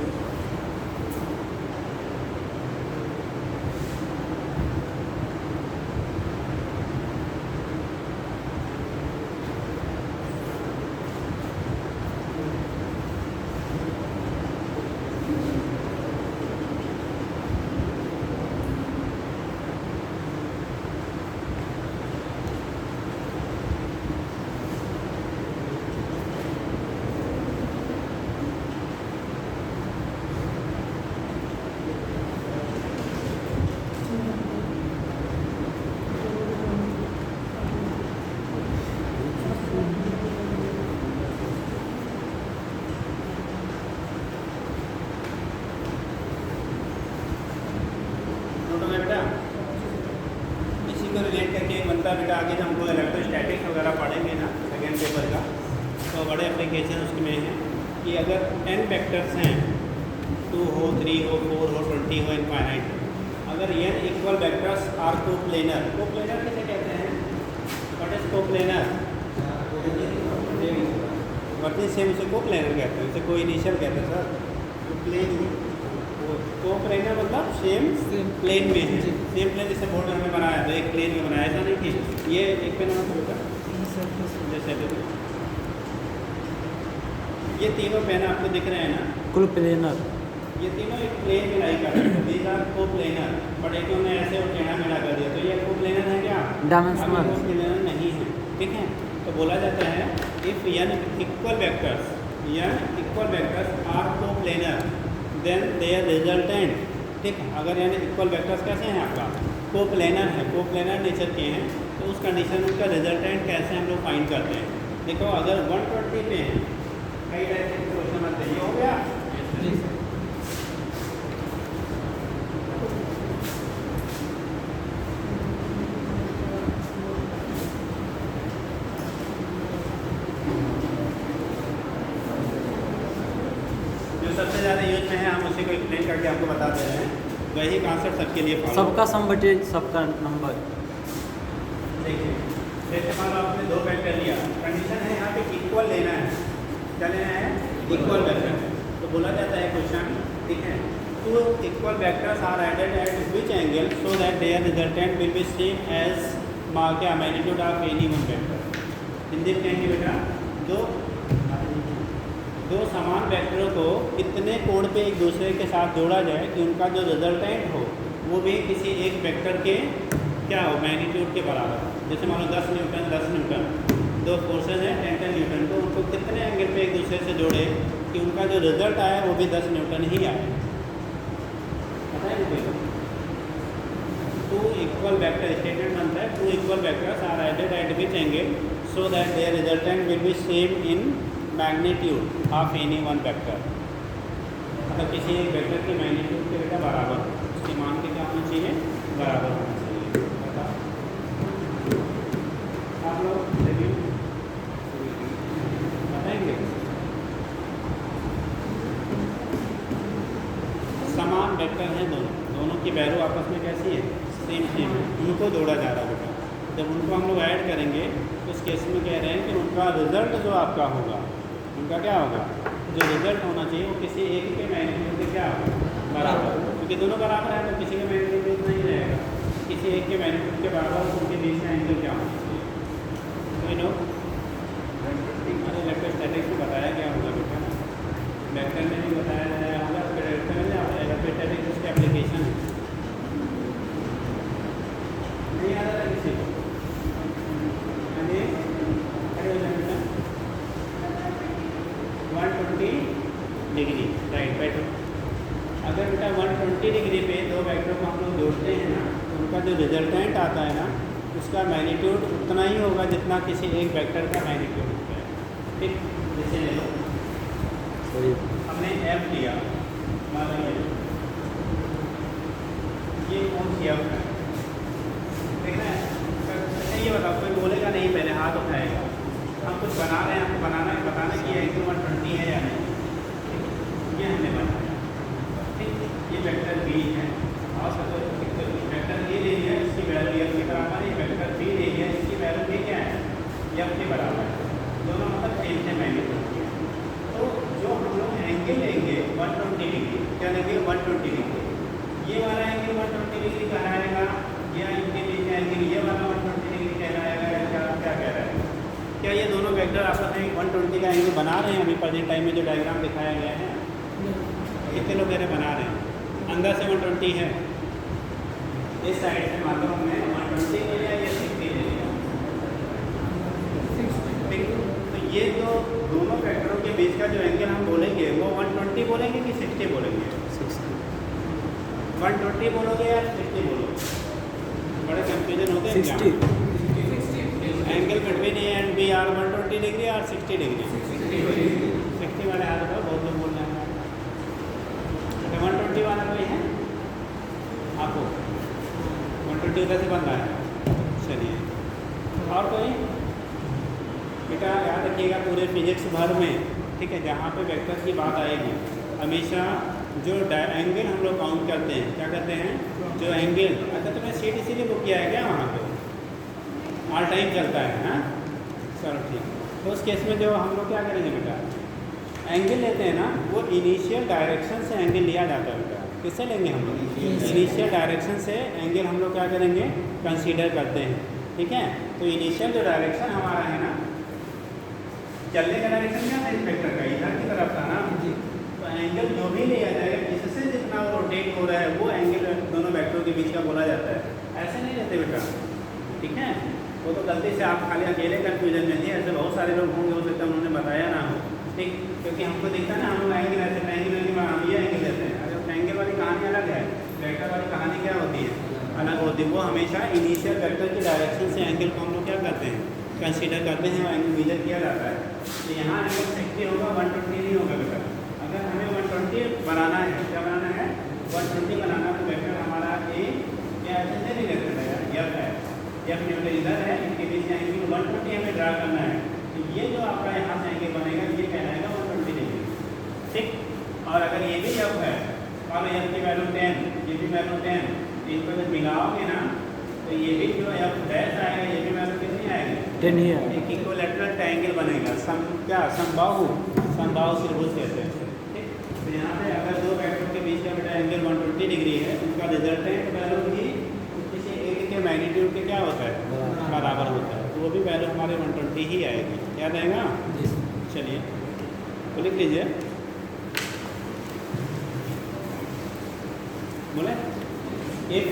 बेटा आगे जब हमको इलेक्ट्रोस्टैटिक्स वगैरह पढ़ेंगे ना सेकेंड पेपर का, तो बड़े एप्लीकेशन उसमें हैं कि अगर n वेक्टर्स हैं 2 हो 3 हो 4 हो 20 हो इनफाइनाइट, अगर n equal vectors are coplanar किसे कहते हैं? What is coplanar? Working same उसे कोप्लेनर कहते हैं, उसे कोई इनिशियल कहते हैं सर. प्लेन कोप्लेनर मतलब सेम प्लेन में है. सेम प्लेन जैसे बोर्ड हमने बनाया तो एक प्लेन में बनाया, ऐसा नहीं कि ये एक पे नंबर होता जैसे ये तीनों पेन आपको दिख रहे हैं ना, कोप्लेनर. ये तीनों एक प्लेन में लाई कर रहे हैं. दीज आर कोप्लेनर, बट एक उन्होंने ऐसे और टेढ़ा मेढ़ा कर दिया, तो ये कोप्लेनर है क्या? डायमेंशनल. कोप्लेनर नहीं है. ठीक है, तो बोला जाता है if n equal vectors are coplanar then their resultant. ठीक है, अगर यानी इक्वल वेक्टर्स कैसे हैं आपका? कोप्लेनर है, कोप्लेनर नेचर के हैं, तो उस कंडीशन में उसका रिजल्टेंट कैसे हम लोग फाइंड करते हैं? देखो अगर 120 पे हैं, कई टाइप के क्वेश्चन आते हैं, ये हो गया. सबसे ज़्यादा यूज में है, हम उसी को एक्सप्लेन करके आपको बता दे रहे हैं. वही कॉन्सेप्ट सबके लिए follow. सबका सम बटे सबका नंबर. देखिए जैसे मान लो आपने 2 वेक्टर लिया, कंडीशन है यहाँ पे इक्वल लेना है. क्या लेना है? Equal vector. तो बोला जाता है क्वेश्चन, ठीक है, 2 equal vectors are added at which angle so that their resultant will be same as क्या magnitude of any one vector. Hindi में कहेंगे बेटा, दो समान वेक्टरों को कितने कोण पे एक दूसरे के साथ जोड़ा जाए कि उनका जो रिजल्टेंट हो वो भी किसी एक वेक्टर के क्या हो, मैग्नीट्यूड के बराबर. जैसे मान लो 10 न्यूटन, 2 फोर्सेज हैं 10 न्यूटन, तो उनको कितने एंगल पे एक दूसरे से जोड़े कि उनका जो रिजल्ट आया वो भी 10 न्यूटन ही आए. बताइए 2 इक्वल वेक्टर स्टेटमेंट बनता है, 2 equal vectors are added at which angle so that their resultant will be same in magnitude of any one vector. मतलब किसी एक वेक्टर के मैग्नीट्यूड के बेटा बराबर, उसके मान के क्या होना चाहिए? बराबर होना चाहिए. आप लोग रिव्यू बताएंगे. समान वेक्टर हैं दोनों की वैल्यू आपस में कैसी है? सेम है. उनको जोड़ा जा रहा है बेटा. जब उनको हम लोग ऐड करेंगे तो उस केस में कह रहे हैं कि उनका रिजल्ट जो आपका होगा, उनका क्या होगा? जो रिजल्ट होना चाहिए वो किसी एक के मैग्नीट्यूड के क्या होगा? बराबर. क्योंकि दोनों बराबर है तो किसी का मैग्नीट्यूड नहीं रहेगा, किसी एक के मैग्नीट्यूड के बराबर, उनके बीच में एंगल क्या होना चाहिए? तो ये लोग इलेक्ट्रोस्टैटिक्स में बताया क्या होगा बेटा, डिग्री, राइट बैठो। अगर बेटा 120 डिग्री पे दो वेक्टर को हम लोग जोड़ते हैं ना, तो उनका जो रिजल्टेंट आता है ना, उसका मैग्नीट्यूड उतना ही होगा जितना किसी एक वेक्टर का मैग्नीट्यूड होता है। ठीक, जैसे ले लो हमने एफ लिया, मान लो ये कौन सी एफ है, देखना है। अच्छा ये बताओ, कोई बोलेगा नहीं, पहले हाथ उठाएगा। हम कुछ बना रहे हैं, हमको बनाना है, बताना कि एंगल 120 है या नहीं। ये हमने बनाया, ये वेक्टर बी है और वेक्टर ए ले लिया, इसकी वैल्यू एफ के बराबर है। वेक्टर बी ले लिया, इसकी वैल्यू भी क्या है, एफ के बराबर है। दोनों मतलब सेम से मैग्नीट्यूड। तो जो हम लोग एंगल लेंगे 120 डिग्री, क्या लेंगे 120 डिग्री, ये वाला एंगल 120 डिग्री कहलाएगा, या इनके बीच एंगल ये वाला 120 डिग्री कहलाएगा, या क्या कह रहा है। क्या ये दोनों वेक्टर आपस में 120 का एंगल बना रहे हैं? अभी प्रेजेंट टाइम में जो डायग्राम दिखाया गया है, कितने लोग कह रहे बना रहे हैं? अंदर से 120 है, इस साइड से मान लो हमने 120 ले लिया, ये 60 ले लिया। ठीक, तो ये जो दोनों वेक्टरों के बीच का जो एंगल हम बोलेंगे वो 120 बोलेंगे कि 60 बोलेंगे? 120 बोलोगे या 60 बोलोगे? बड़े कंफ्यूजन होते हैं। 60 angle between A and B or 120 degree और 60 डिग्री। 60 वाले हाथ उठाओ, बहुत लोग बोल रहे हैं। 120 वाला कोई है आपको? 120 उधर से बन रहा है, चलिए। और कोई बेटा याद रखिएगा, पूरे फिजिक्स भर में, ठीक है, जहाँ पे वेक्टर की बात आएगी, हमेशा जो एंगल हम लोग काउंट करते हैं, क्या करते हैं, जो एंगल। अच्छा तुम्हें सीट इसीलिए बुक किया है क्या वहाँ पे? ऑल टाइम चलता है, हाँ चलो ठीक। तो उस केस में जो हम लोग क्या करेंगे बेटा, एंगल लेते हैं ना, वो इनिशियल डायरेक्शन से एंगल लिया जाता है बेटा। किससे लेंगे हम लोग? इनिशियल डायरेक्शन से एंगल हम लोग क्या करेंगे, कंसीडर करते हैं। ठीक है, तो इनिशियल जो डायरेक्शन हमारा है ना, चलने का डायरेक्शन क्या था इस वेक्टर का, इधर की तरफ था ना। तो एंगल जो भी लिया जाएगा, इससे जितना वो रोटेट हो रहा है, वो एंगल दोनों वेक्टरों के बीच का बोला जाता है। ऐसे नहीं लेते बेटा, ठीक है। वो तो गलती से आप खाली अकेले कन्फ्यूजन में थे, ऐसे बहुत सारे लोग होंगे, हो सकता है उन्होंने बताया ना हो। ठीक, क्योंकि हमको दिखता है ना, हम लोग एंगल ऐसे एंगल हम ये एंगल लेते हैं। अगर एंगल वाली कहानी अलग है, वेक्टर वाली कहानी क्या होती है, अलग होती है। वो हमेशा इनिशियल वेक्टर की डायरेक्शन से एंगल को हम लोग क्या करते हैं, कंसीडर करते हैं, और एंगल मेजर किया जाता है। तो यहाँ एंगल 60 होगा, 120 नहीं होगा बेटा। अगर हमें 120 बनाना है, क्या बनाना है, 120 बनाना, तो वेक्टर हमारा ए या ऐसे नहीं लेते हैं, एफ है, एफ न्यूटन इधर है, इनके बीच एंगल 120 हमें ड्रा करना है। तो ये जो आपका यहाँ से एंगल बनेगा, ये कहलाएगा 120 डिग्री। ठीक, और अगर ये भी एफ है और एफ की वैल्यू 10, ये भी वैल्यू 10, तो इनको जब मिलाओगे ना, तो ये भी जो एफ डैश आएगा, ये भी वैल्यू कितनी आएगी, 10 ही है। एक इक्विलैटरल ट्रायंगल बनेगा। समबाहु त्रिभुज कहते हैं। ठीक, तो यहाँ पे अगर दो वेक्टर के बीच का बेटा एंगल 120 डिग्री है, उनका रिजल्टेंट वैल्यू भी किसी एक के मैग्नीट्यूड के क्या होता है, बराबर होता है। तो वो भी वैल्यू हमारे 120 ही आएगी। याद आएगा? चलिए तो लिख लीजिए, बोले if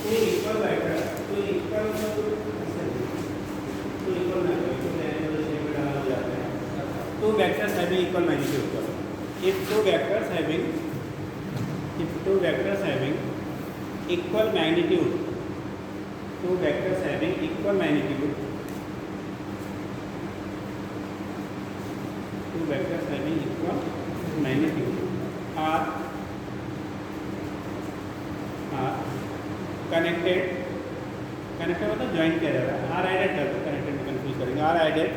two equal vector, two equal two vectors having equal magnitude. If two vectors having equal magnitude, two vectors having equal magnitude, two vectors having equal magnitude are connected मतलब ज्वाइन किया जा रहा है। आर एडेड करते, connected में confuse करेंगे। Are added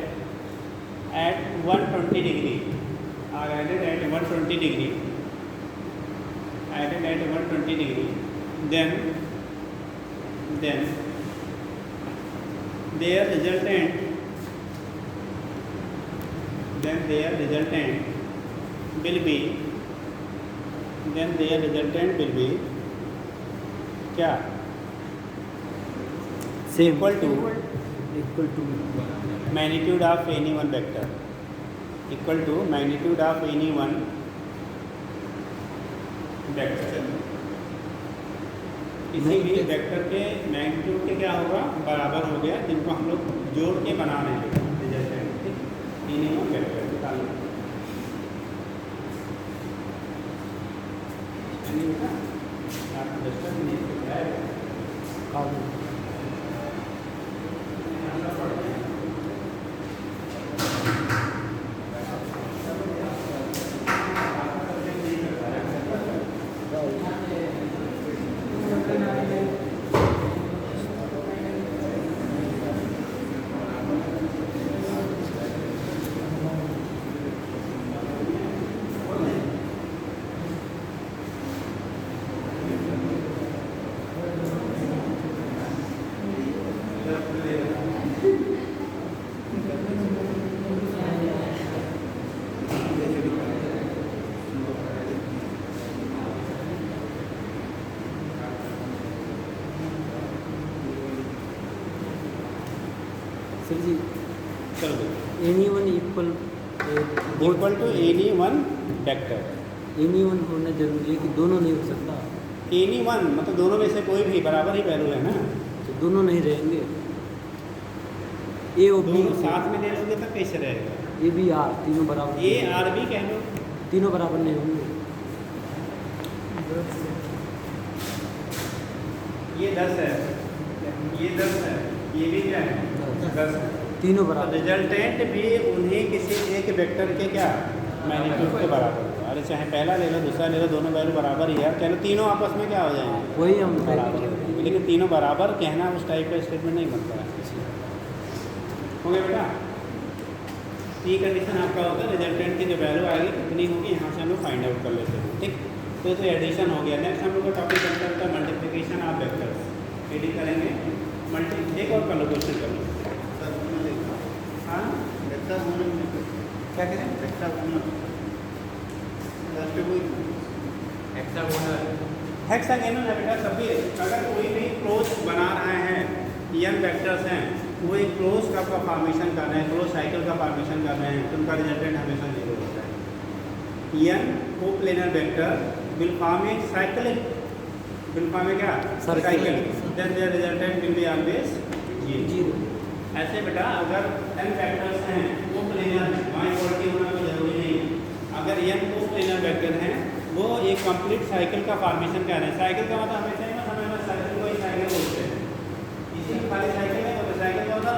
at 120 degree, are added at 120 degree, added at 120 degree, then their resultant will be क्या, same, equal to magnitude of any one vector, equal to magnitude of any one vector। किसी भी vector के magnitude के क्या होगा, बराबर हो गया, जिनको हम लोग जोड़ के बना रहे हैं। जैसे एनी वन वेक्टर नहीं बेटा, आप डिस्टर्ब नहीं किया है। सर जी चलो any one equal equal to any one vector. Any one होना जरूरी है कि दोनों नहीं हो सकता? एनी वन मतलब दोनों में से कोई भी बराबर ही वैल्यू है ना, तो दोनों नहीं रहेंगे। ए और बी दोनों साथ में ले लोगे तो कैसे रहेगा? ए बी आर तीनों बराबर ए आर भी कह लो, तीनों बराबर नहीं होंगे। ये 10 है, ये 10 है, ये भी क्या है 10 है। तीनों तो बराबर। रिजल्टेंट भी उन्हीं किसी एक वेक्टर के क्या मैग्नीट्यूड के बराबर होगा। अरे चाहे पहला ले लो दूसरा ले लो, दोनों वैल्यू बराबर ही है। चलो तीनों आपस में क्या हो जाएंगे? वही हम बराबर हो जाएंगे। लेकिन तीनों बराबर कहना उस टाइप का स्टेटमेंट नहीं बनता है। हो गया बेटा? ये कंडीशन आपका होगा, रिजल्टेंट की जो वैल्यू आएगी कितनी होगी यहाँ से हम लोग फाइंड आउट कर लेते हैं। ठीक, तो एडिशन हो गया। नेक्स्ट हम लोग का टॉपिक चलता है मल्टीप्लिकेशन ऑफ वेक्टर्स। एडिट करेंगे मल्टी, एक और कर लो, क्वेश्चन कर लो। हाँ क्या करें? हेक्सागोनल है बेटा सभी। अगर कोई भी क्लोज बना रहे हैं, n वेक्टर्स हैं, वो एक क्लोज का फॉर्मेशन कर रहे हैं, क्लोज साइकिल का फॉर्मेशन कर रहे हैं, तो उनका रिजल्टेंट हमेशा 0 होता है। n coplanar vector will form a cyclic, will form a क्या cycle, then their resultant will be always 0। ऐसे बेटा अगर n वेक्टर्स हैं कोप्लेनर, वहाँ इक्वलिटी होना कोई जरूरी नहीं है। अगर n कोप्लेनर वेक्टर हैं, वो एक कंप्लीट साइकिल का फॉर्मेशन कर रहे हैं। साइकिल का मतलब हमेशा ही हमें साइकिल को ही साइकिल बोलते हैं। इसी खाली साइकिल है तो साइकिल का मतलब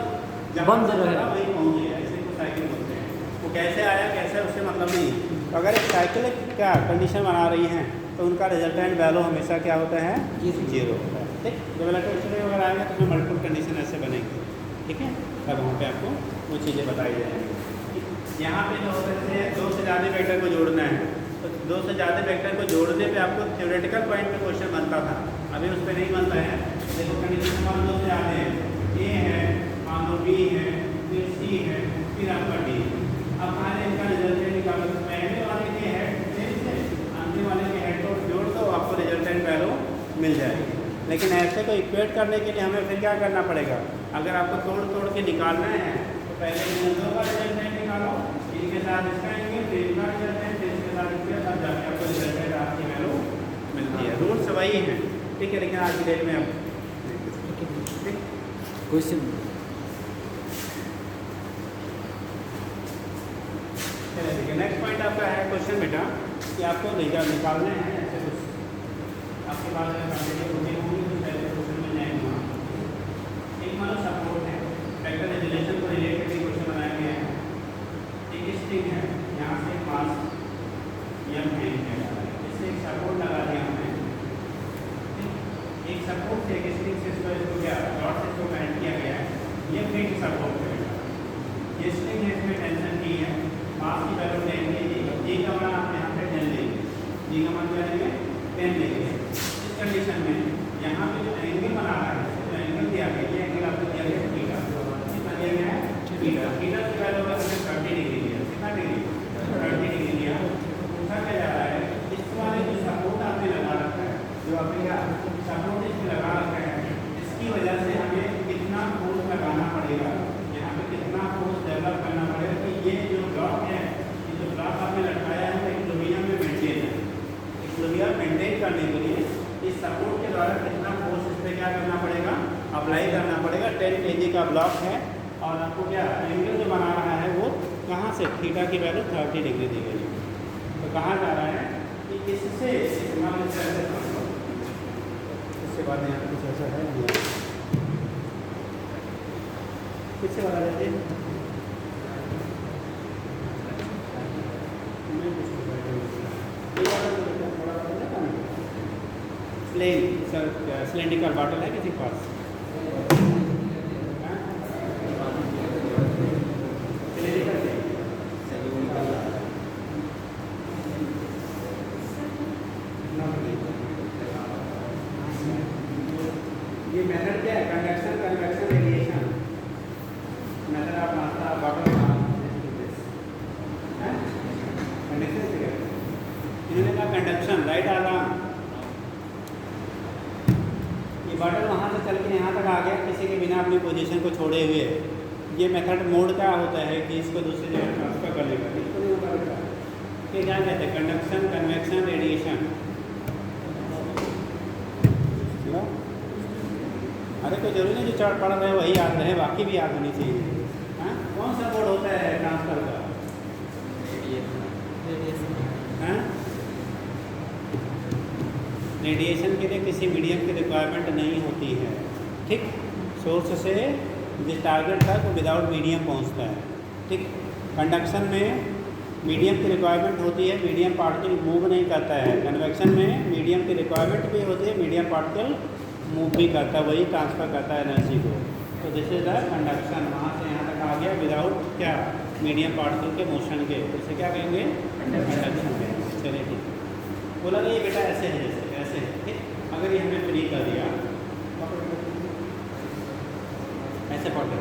जहाँ बंद से रहेगा, वहीं पहुँच गया, इसी को साइकिल बोलते हैं। वो कैसे आया कैसे उससे मतलब नहीं है। तो अगर एक साइकिल क्या कंडीशन बना रही हैं तो उनका रिजल्टेंट वैल्यू हमेशा क्या होता है 0 होता है। ठीक, जब इलेक्ट्रिसिटी अगर आएंगे तो उसमें मल्टीपल कंडीशन ऐसे बनेंगे। ठीक है, तब वहाँ पे आपको वो चीज़ें बताई जाएंगी। यहाँ पे जो होता है 2 से ज़्यादा वेक्टर को जोड़ना है, तो 2 से ज़्यादा वेक्टर को जोड़ने पे आपको थ्योरेटिकल पॉइंट पे क्वेश्चन बनता था, अभी उस पर नहीं बनता है। देखो कंडीशन मान लो 2 से ज़्यादा है, ए है, मान लो बी है, फिर सी है, फिर आपका डी। अब आने इनका रिजल्टेंट निकालो, पहले वाले के हेड से अंतिम वाले के हेड को जोड़ दो, आपको रिजल्टेंट वैल्यू मिल जाएगी। लेकिन ऐसे को इक्वेट करने के लिए हमें फिर क्या करना पड़ेगा? अगर आपको तोड़ तोड़ के निकालना है तो पहले इन 2 का रिजल्टेंट निकालो, इनके साथ इसका एंगल, फिर इनका रिजल्टेंट, फिर इसके साथ इसके साथ जाके आपको रिजल्टेंट आपकी वैल्यू मिलती है। रूल्स वही हैं। ठीक है, लेकिन आज की डेट में अब क्वेश्चन चलिए नेक्स्ट पॉइंट आपका है क्वेश्चन बेटा कि आपको निकालने हैं ऐसे कुछ आपके पास क्वेश्चन मिल जाएंगे। एक मानो सपोर्ट है, वेक्टर रिलेशन को रिलेट करके क्वेश्चन बनाया गया है। एक स्ट्रिंग है, यहाँ से पास m है, इससे एक सपोर्ट लगा दिया हमने। एक सपोर्ट से एक स्ट्रिंग से इसको क्या डॉट से इसको कनेक्ट किया गया है। ये फिक्स सपोर्ट है, ये स्ट्रिंग है, इसमें टेंशन की है, पास की वैल्यू 10 लीजिए। जी का मान आप यहाँ पे 10 लेंगे, जी का मान क्या लेंगे 10 लेंगे। इस कंडीशन में यहाँ पे जो एंगल बना रहा है, जो एंगल दिया गया, ये एंगल आपको दिया गया थीटा, कितना दिया गया है थीटा। थीटा की वैल्यू अगर हमने 30 डिग्री दिया, कितना डिग्री 30 डिग्री दिया, पूछा क्या जा रहा है इस वाले जो सपोर्ट आपने लगा रखा है, जो आपने क्या सपोर्ट इसमें लगा रखा है, इसकी वजह से हमें कितना फोर्स लगाना पड़ेगा, यहाँ पे कितना फोर्स डेवलप करना पड़ेगा कि ये जो ब्लॉक है, ये जो ब्लॉक आपने लटकाया है इक्विलिब्रियम में मेंटेन है। इक्विलिब्रियम मेंटेन करने के लिए इस सपोर्ट के द्वारा कितना फोर्स इस पर क्या करना पड़ेगा अप्लाई करना पड़ेगा। 10 kg का ब्लॉक है और आपको क्या एंगल जो बना रहा है वो कहाँ से थीटा की वैल्यू 30 डिग्री दी गई है। तो कहाँ जा रहा है कि इससे मान लीजिए ऐसे काम करो, उसके बाद यहाँ पे कुछ ऐसा है नहीं, किससे वाला रहते हैं सिलेंड्रिकल बॉटल है किसी के पास? ये मेथड क्या है? Conduction, convection, radiation method. आप नाश्ता बॉटल कंडक्शन से करें, इन्होंने कहा कंडक्शन राइट आराम। ये बॉटल वहाँ से चल के यहाँ तक आ गया किसी के बिना अपनी पोजीशन को छोड़े हुए। ये मेथड मोड क्या होता है कि इसको दूसरी जगह ट्रांसफर करने का, इसको नहीं होता बेटा। ये क्या कहते हैं? Conduction, convection, radiation. अरे कोई जरूरी नहीं जो चढ़ पड़ रहे वही याद रहे, बाकी भी याद होनी चाहिए। हाँ, कौन सा मोड होता है ट्रांसफर का? हाँ, रेडिएशन के लिए किसी मीडियम की रिक्वायरमेंट नहीं होती है, ठीक। सोर्स से जिस टारगेट तक वो विदाउट मीडियम पहुंचता है, ठीक। कंडक्शन में मीडियम की रिक्वायरमेंट होती है, मीडियम पार्टिकल मूव नहीं करता है। कन्वेक्शन में मीडियम की रिक्वायरमेंट भी होती है, मीडियम पार्टिकल मूव भी करता है, वही ट्रांसफ़र करता है एनर्जी को। तो दिस इज द कंडक्शन। वहाँ से यहाँ तक आ गया विदाउट क्या? मीडियम पार्टिकल के मोशन के, तो इसे क्या कहेंगे? कंडक्शन कहेंगे। चलिए ठीक है। बोला कि ये बेटा ऐसे है, जैसे ऐसे है, ठीक। अगर ये हमें फ्री कर दिया, ऐसे पकड़,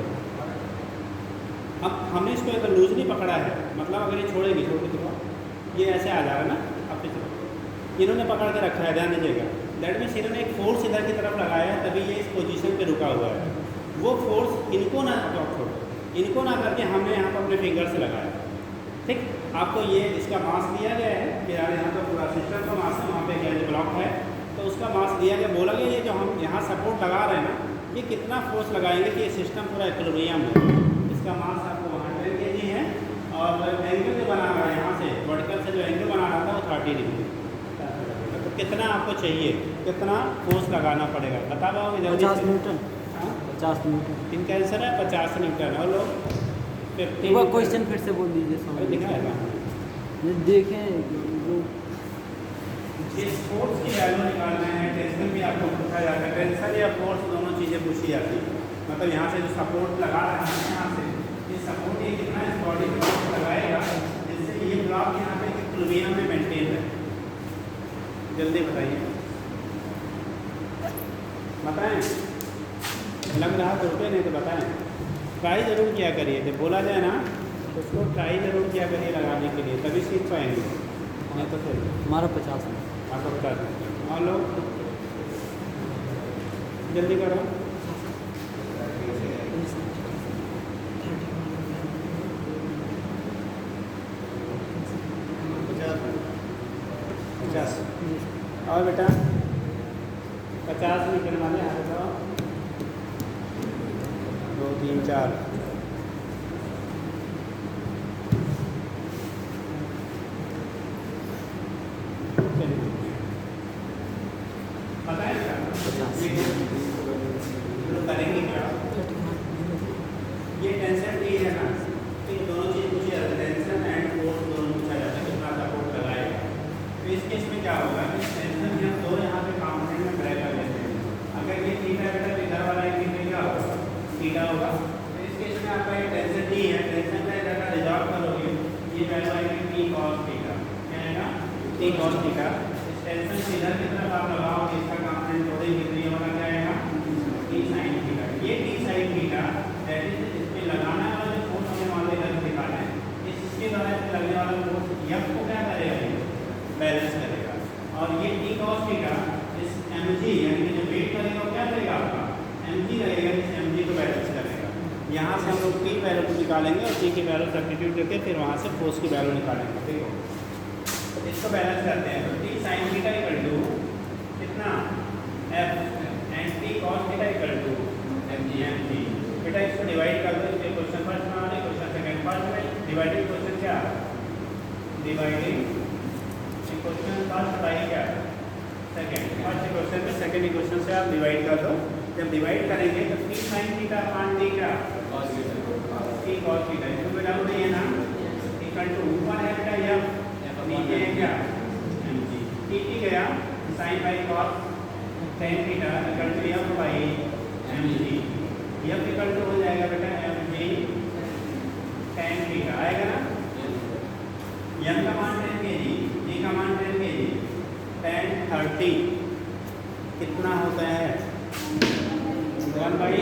अब हमने इसको अगर लूजली पकड़ा है, मतलब अगर ये छोड़ेगी, छोड़ के देखो ये ऐसे आ जा रहा है ना, अपनी तरफ इन्होंने पकड़ के रखा है, ध्यान दीजिएगा। दैट मीन्स इन्होंने एक फोर्स इधर की तरफ लगाया है, तभी ये इस पोजीशन पे रुका हुआ है। वो फोर्स इनको ना छोड़ो, इनको ना करके हमने यहाँ पर अपने फिंगर से लगाया, ठीक। आपको ये इसका मास दिया गया है कि यार यहाँ पर पूरा सिस्टम का मास है, वहाँ पे क्या ब्लॉक है तो उसका मास दिया गया। बोला गया ये जो हम यहाँ सपोर्ट लगा रहे हैं ना, ये कितना फोर्स लगाएंगे कि ये सिस्टम पूरा इक्विलिब्रियम हो। इसका मास आपको 100 kg है और एंगल जो बना रहा है यहाँ से वर्टिकल से जो एंगल बना रहा था वो 30 डिग्री। तो कितना आपको चाहिए, कितना फोर्स लगाना पड़ेगा बता पाओगे? 50 न्यूटन। हाँ, 50 न्यूटन। इनका आंसर है 50 न्यूटन। और लोग 50 वो क्वेश्चन फिर से बोल दीजिए। अरे दिखाएगा देखें इस फोर्स की वैल्यू निकालना है। टेंशन भी आपको पूछा जाता है, टेंशन या फोर्स दोनों चीज़ें पूछी जाती है। मतलब यहाँ से जो सपोर्ट लगा रहा है यहाँ से ये सपोर्ट ये कितना इस बॉडी के ऊपर लगाएगा जिससे ये ब्लॉक यहाँ पे इक्विलिब्रियम में मेंटेन है। जल्दी बताइए, बताएं। लग रहा तो रुपये नहीं तो बताएं। ट्राई ज़रूर किया करिए, जब बोला जाए ना तो उसको ट्राई ज़रूर किया करिए लगाने के लिए, तभी सीख पाएंगे। नहीं तो फिर हमारा 50 है। आपको बता दें। और लोग जल्दी करो। और बेटा 50 मीटर वाले यहाँ बताओ 2 3 4 करेंगे क्या? ये टेंशन डी है ना, तो ये दोनों चीज़ पूछी जाती है, टेंशन एंड फोर्स दोनों पूछा जाता है, कितना सपोर्ट लगाएगा। तो इस केस में क्या होगा कि टेंशन हम दो यहाँ पे कंपोनेंट में ब्रेक कर लेते हैं। अगर ये थीटा बेटा तो इधर वाला एक में क्या होगा? थीटा होगा। तो इस केस में आपका ये टेंशन डी है, टेंशन का इधर का रिजॉल्व करोगे ये वैल्यू आएगी टी कॉस थीटा। क्या आएगा? T cos theta. इस टेंशन से इधर की तरफ आप लगाओगे, इसका कंपोनेंट थोड़ी ये वाला क्या आएगा? T sine theta. ये T sine theta that is इस पे लगाना वाला जो फोर्स हमें मान लेकर दिखाना है, इसके द्वारा इस पे लगने वाला फोर्स एफ को क्या करेगा? बैलेंस करेगा। और ये टी कॉस थीटा इस mg यानी कि जो वेट करेगा वो क्या करेगा? आपका mg रहेगा, इस mg को बैलेंस करेगा। यहाँ से हम लोग टी वैल्यू को निकालेंगे और टी की वैल्यू सब्स्टिट्यूट करके फिर वहाँ से फोर्स की वैल्यू निकालेंगे। देखो तो इसको बैलेंस करते हैं, तो T sine theta equal to कितना? F and T cos theta equal to mg। बेटा इसको डिवाइड कर दो, इसके क्वेश्चन फर्स्ट में आ रहे, क्वेश्चन सेकंड। फर्स्ट में डिवाइडेड क्वेश्चन क्या? डिवाइडिंग क्वेश्चन फर्स्ट बताइए क्या सेकंड फर्स्ट क्वेश्चन में सेकंड इक्वेशन से आप डिवाइड कर दो। जब डिवाइड करेंगे तो 3 sin थीटा अपान d क्या t cos थीटा इसमें कोई डाउट नहीं है ना इक्वल टू ऊपर है बेटा f नीचे है क्या mg t गया sin by cos tan theta equal to f by mg f equal to हो जाएगा बेटा mg tan थीटा आएगा ना m का मान 10 kg g का मान 10 kg tan 30 कितना होता है 1 बाई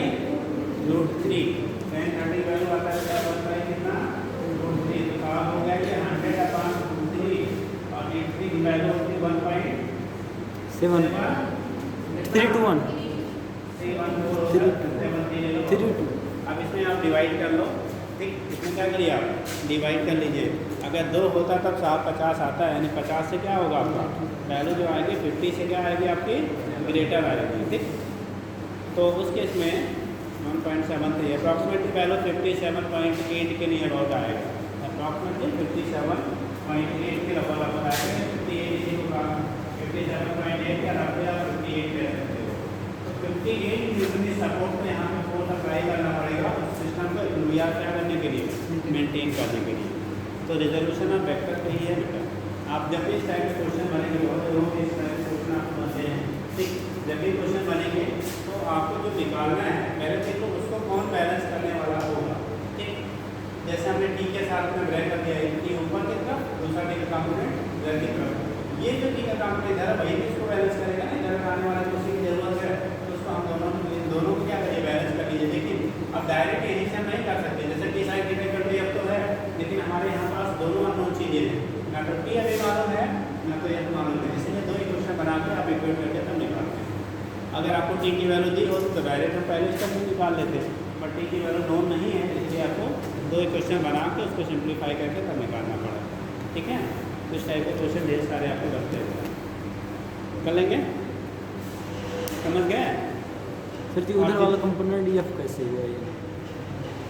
रूट 3 tan 30 वैल्यू आता है क्या 1 बाई कितना रूट 3 तो कहा हो गया कि 100 अपान रूट 3 और रूट 3 की वैल्यू होती है 1.7 321 314 अब इसमें आप डिवाइड कर लो ठीक इसमें क्या करिए आप डिवाइड कर लीजिए अगर 2 होता तब 50 आता है यानी 50 से क्या होगा आपका वैल्यू जो आएगी 50 से क्या आएगी आपकी ग्रेटर आएगी ठीक तो उस केस में 1.73 अप्रॉक्सीमेटली वैल्यू 57.8 के नियर अबाउट आएगा अप्रॉक्सीमेटली 57.8 के लगभग आपको आएगा 58 को कहा 57.8 या 58 कह सकते हो तो 58 न्यूटन की सपोर्ट में यहाँ पे फोर्स अप्लाई करना पड़ेगा उस सिस्टम को या क्या करने के लिए मेंटेन करने के लिए तो रिजोल्यूशन ऑफ वेक्टर पे ही है बेटा आप जब भी इस टाइप के क्वेश्चन बनेंगे बहुत लोग इस टाइप के क्वेश्चन आप समझते हैं ठीक जब भी क्वेश्चन बनेंगे तो आपको जो निकालना है पहले देखो उसको कौन बैलेंस करने वाला होगा ठीक जैसे हमने टी के साथ में ब्रेक कर दिया टी ऊपर की तरफ दूसरा टी का कंपोनेंट इधर की तरफ ये जो टी का कंपोनेंट इधर वही भी इसको बैलेंस करेगा ना इधर आने वाले को उसी की जरूरत है तो उसको हम दोनों को क्या करिए बैलेंस कर लीजिए लेकिन अब डायरेक्ट एडिशन नहीं कर सकते जैसे टी साइड डिफिकल्टी अब तो है लेकिन हमारे यहाँ पास दोनों अननोन चीज़ें हैं ना तो टी अभी मालूम है ना तो यह मालूम है इसलिए 2 इक्वेशन बना के आप इक्वेट करके तब निकालते हैं अगर आपको टी की वैल्यू दी होती तो डायरेक्ट हम पहले स्टेप में निकाल लेते बट टी की वैल्यू नोन नहीं है इसलिए आपको 2 इक्वेशन बना के उसको सिंप्लीफाई करके तब निकालना पड़ा ठीक है तो इस टाइप के क्वेश्चन ढेर सारे आपको रखते हैं कर लेंगे समझ गए फिर तो उधर वाला कंपोनेंट एफ कैसे हुआ ये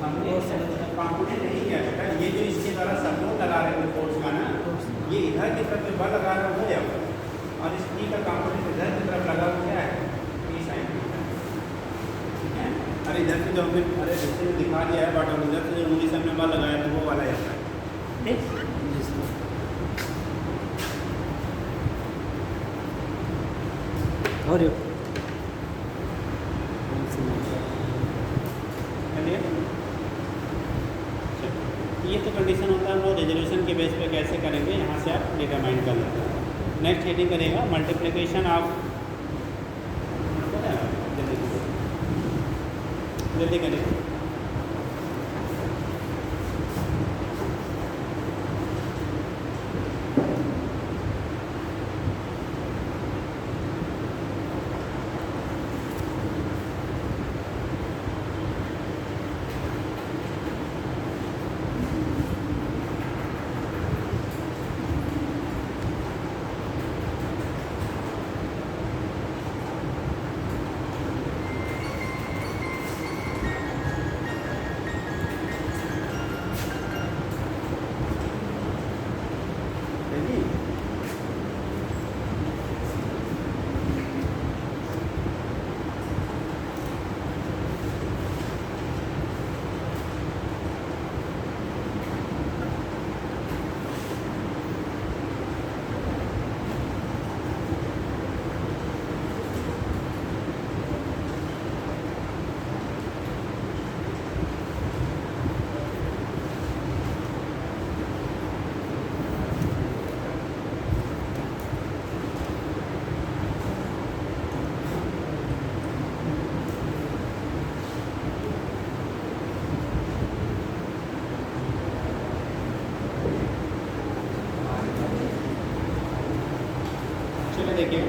कंपोनेंट नहीं है बेटा ये जो इसके द्वारा सपोर्ट लगा रहे हैं फोर्स का ना ये इधर की तरफ बल लगा रहा हो जाएगा और इस टी का कंपोनेंट इधर की तरफ लगा हुआ क्या है टी साइन ठीक है अरे इधर से जो हमने अरे जैसे दिखा दिया है बट इधर से जो उंगली से हमने बल लगाया तो वो वाला जाता है ठीक और ये तो कंडीशन होता है हम लोग रेजोल्यूशन के बेस पे कैसे करेंगे यहाँ से आप डिटरमाइन कर लेते हैं नेक्स्ट हेडिंग करेगा मल्टीप्लिकेशन ऑफ जल्दी करेंगे देखिए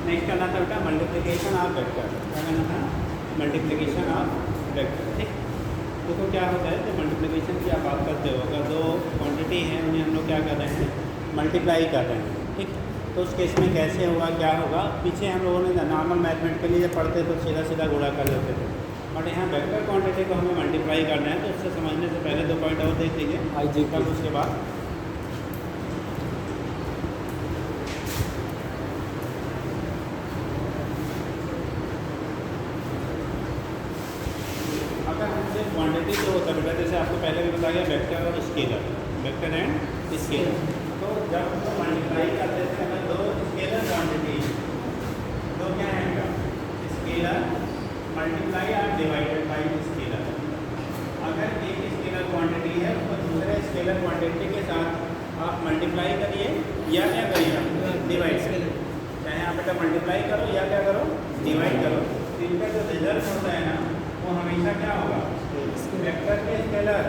नेक्स्ट करना था बेटा मल्टीप्लिकेशन ऑफ वेक्टर क्या करना था मल्टीप्लिकेशन ऑफ वेक्टर ठीक देखो क्या होता है तो मल्टीप्लिकेशन की आप बात करते हो अगर 2 क्वांटिटी है उन्हें हम लोग क्या कर रहे हैं मल्टीप्लाई कर रहे हैं ठीक तो उस केस में कैसे होगा क्या होगा पीछे हम लोगों ने नॉर्मल मैथमेटिक्स के लिए जब पढ़ते तो सीधा सीधा गुणा कर लेते थे बट यहाँ वेक्टर क्वांटिटी को हमें मल्टीप्लाई करना है तो उससे समझने से पहले 2 पॉइंट और देख लीजिए आई जी कल उसके बाद क्वांटिटी जो होता है बेटा, जैसे आपको पहले भी बताया गया वेक्टर और स्केलर, वेक्टर एंड स्केलर। तो जब मल्टीप्लाई करते थे हमें दो स्केलर क्वांटिटी, दो क्या है इनका, स्केलर मल्टीप्लाई और डिवाइडेड बाई स्केलर। अगर एक स्केलर क्वांटिटी है तो दूसरे स्केलर क्वांटिटी के साथ आप मल्टीप्लाई करिए या क्या करिए, डिवाइड करिए। चाहे आप बेटा मल्टीप्लाई करो या क्या करो, डिवाइड करो। इनका जो रिजल्ट होता है ना वो हमेशा क्या होगा, वेक्टर के स्केलर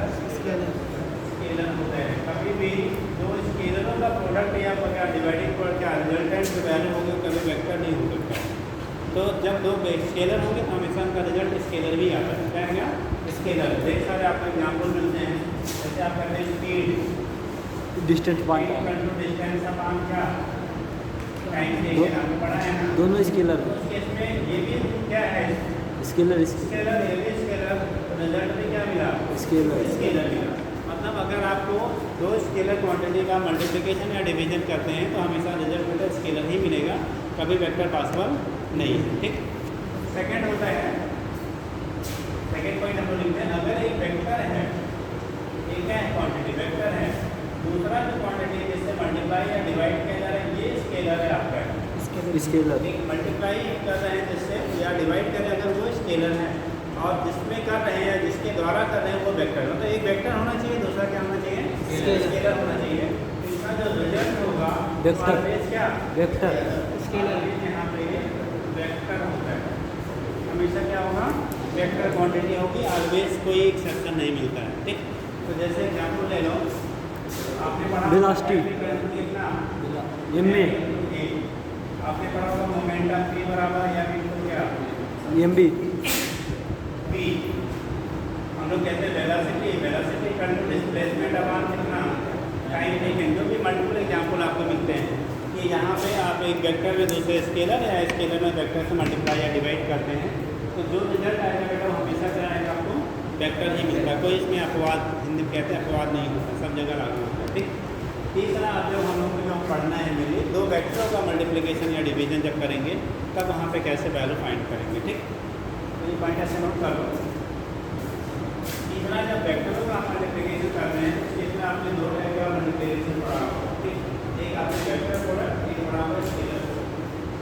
होता है। कभी भी दो स्केलरों का प्रोडक्ट या क्या डिवाइडिंग पर क्या रिजल्टेंट जो वैल्यू होगी कभी वेक्टर नहीं हो सकता। तो जब दो स्केलर होंगे तो हमेशा उनका रिजल्ट स्केलर भी आता है। क्या है क्या, स्केलर। देख सारे आपको एग्जाम्पल मिलते हैं, जैसे आप कहते हैं स्पीड, डिस्टेंस पॉइंट, डिस्टेंस का मान क्या, टाइम देखिए आपको पढ़ा है ना, दोनों स्केलर, उस केस में ये भी क्या है, स्केलर स्केलर, ये भी स्केलर, रिजल्ट में क्या मिला, स्केलर। स्केलर मिला। मतलब अगर आपको दो स्केलर क्वांटिटी का मल्टीप्लिकेशन या डिवीजन करते हैं तो हमेशा रिजल्ट में तो स्केलर ही मिलेगा, कभी वेक्टर पॉसिबल नहीं है। ठीक। सेकंड होता है, सेकंड पॉइंट हम लोग लिखते हैं, अगर एक वेक्टर है, एक क्या है क्वांटिटी, वेक्टर है, दूसरा जो क्वांटिटी जिससे मल्टीप्लाई या डिवाइड किया जा रहा है ये स्केलर है आपका, स्केलर। एक मल्टीप्लाई कर रहे हैं जिससे या डिवाइड कर रहे हैं अगर वो स्केलर है, और जिसमें कर रहे हैं जिसके द्वारा कर रहे हैं वो वेक्टर। मतलब एक वेक्टर होना चाहिए, दूसरा क्या होना चाहिए, स्केलर होना चाहिए। इसका जो रिजल्ट होगा वेक्टर, क्या, वेक्टर, स्केलर। यहाँ पे वेक्टर होता है, हमेशा क्या होगा, वेक्टर क्वांटिटी होगी, ऑलवेज कोई एक्सेप्शन नहीं मिलता है। ठीक। तो जैसे एग्जाम्पल ले लो, आपने पढ़ा वेलोसिटी, कितना, एम ए, आपने पढ़ा होगा मोमेंटम p बराबर या इनटू क्या, एम बी, p। हम लोग कहते हैं velocity, velocity control displacement upon कितना, टाइम टेकन। जो भी मल्टीपल एग्जाम्पल आपको मिलते हैं कि यहाँ पे आप एक वेक्टर में दूसरे स्केलर या स्केलर में वेक्टर से मल्टीप्लाई या डिवाइड करते हैं तो जो रिजल्ट आएगा बेटा वो हमेशा क्या आएगा, आपको वेक्टर ही मिलता है। कोई इसमें अपवाद, हिंदी में कहते हैं अपवाद नहीं होता, सब जगह लागू होता है। ठीक। तीसरा आप जब हम लोग को जो पढ़ना है मेनली दो वेक्टरों का मल्टीप्लिकेशन या डिवीजन जब करेंगे तब वहाँ पे कैसे वैल्यू फाइंड करेंगे। ठीक। तो ये पॉइंट ऐसे नोट कर लो। तीसरा जब वेक्टरों का मल्टीप्लिकेशन कर रहे हैं इसमें आपने दो टाइप का मल्टीप्लिकेशन पढ़ा होगा। ठीक। एक आपने वेक्टर प्रोडक्ट, एक पढ़ा हुआ स्केलर।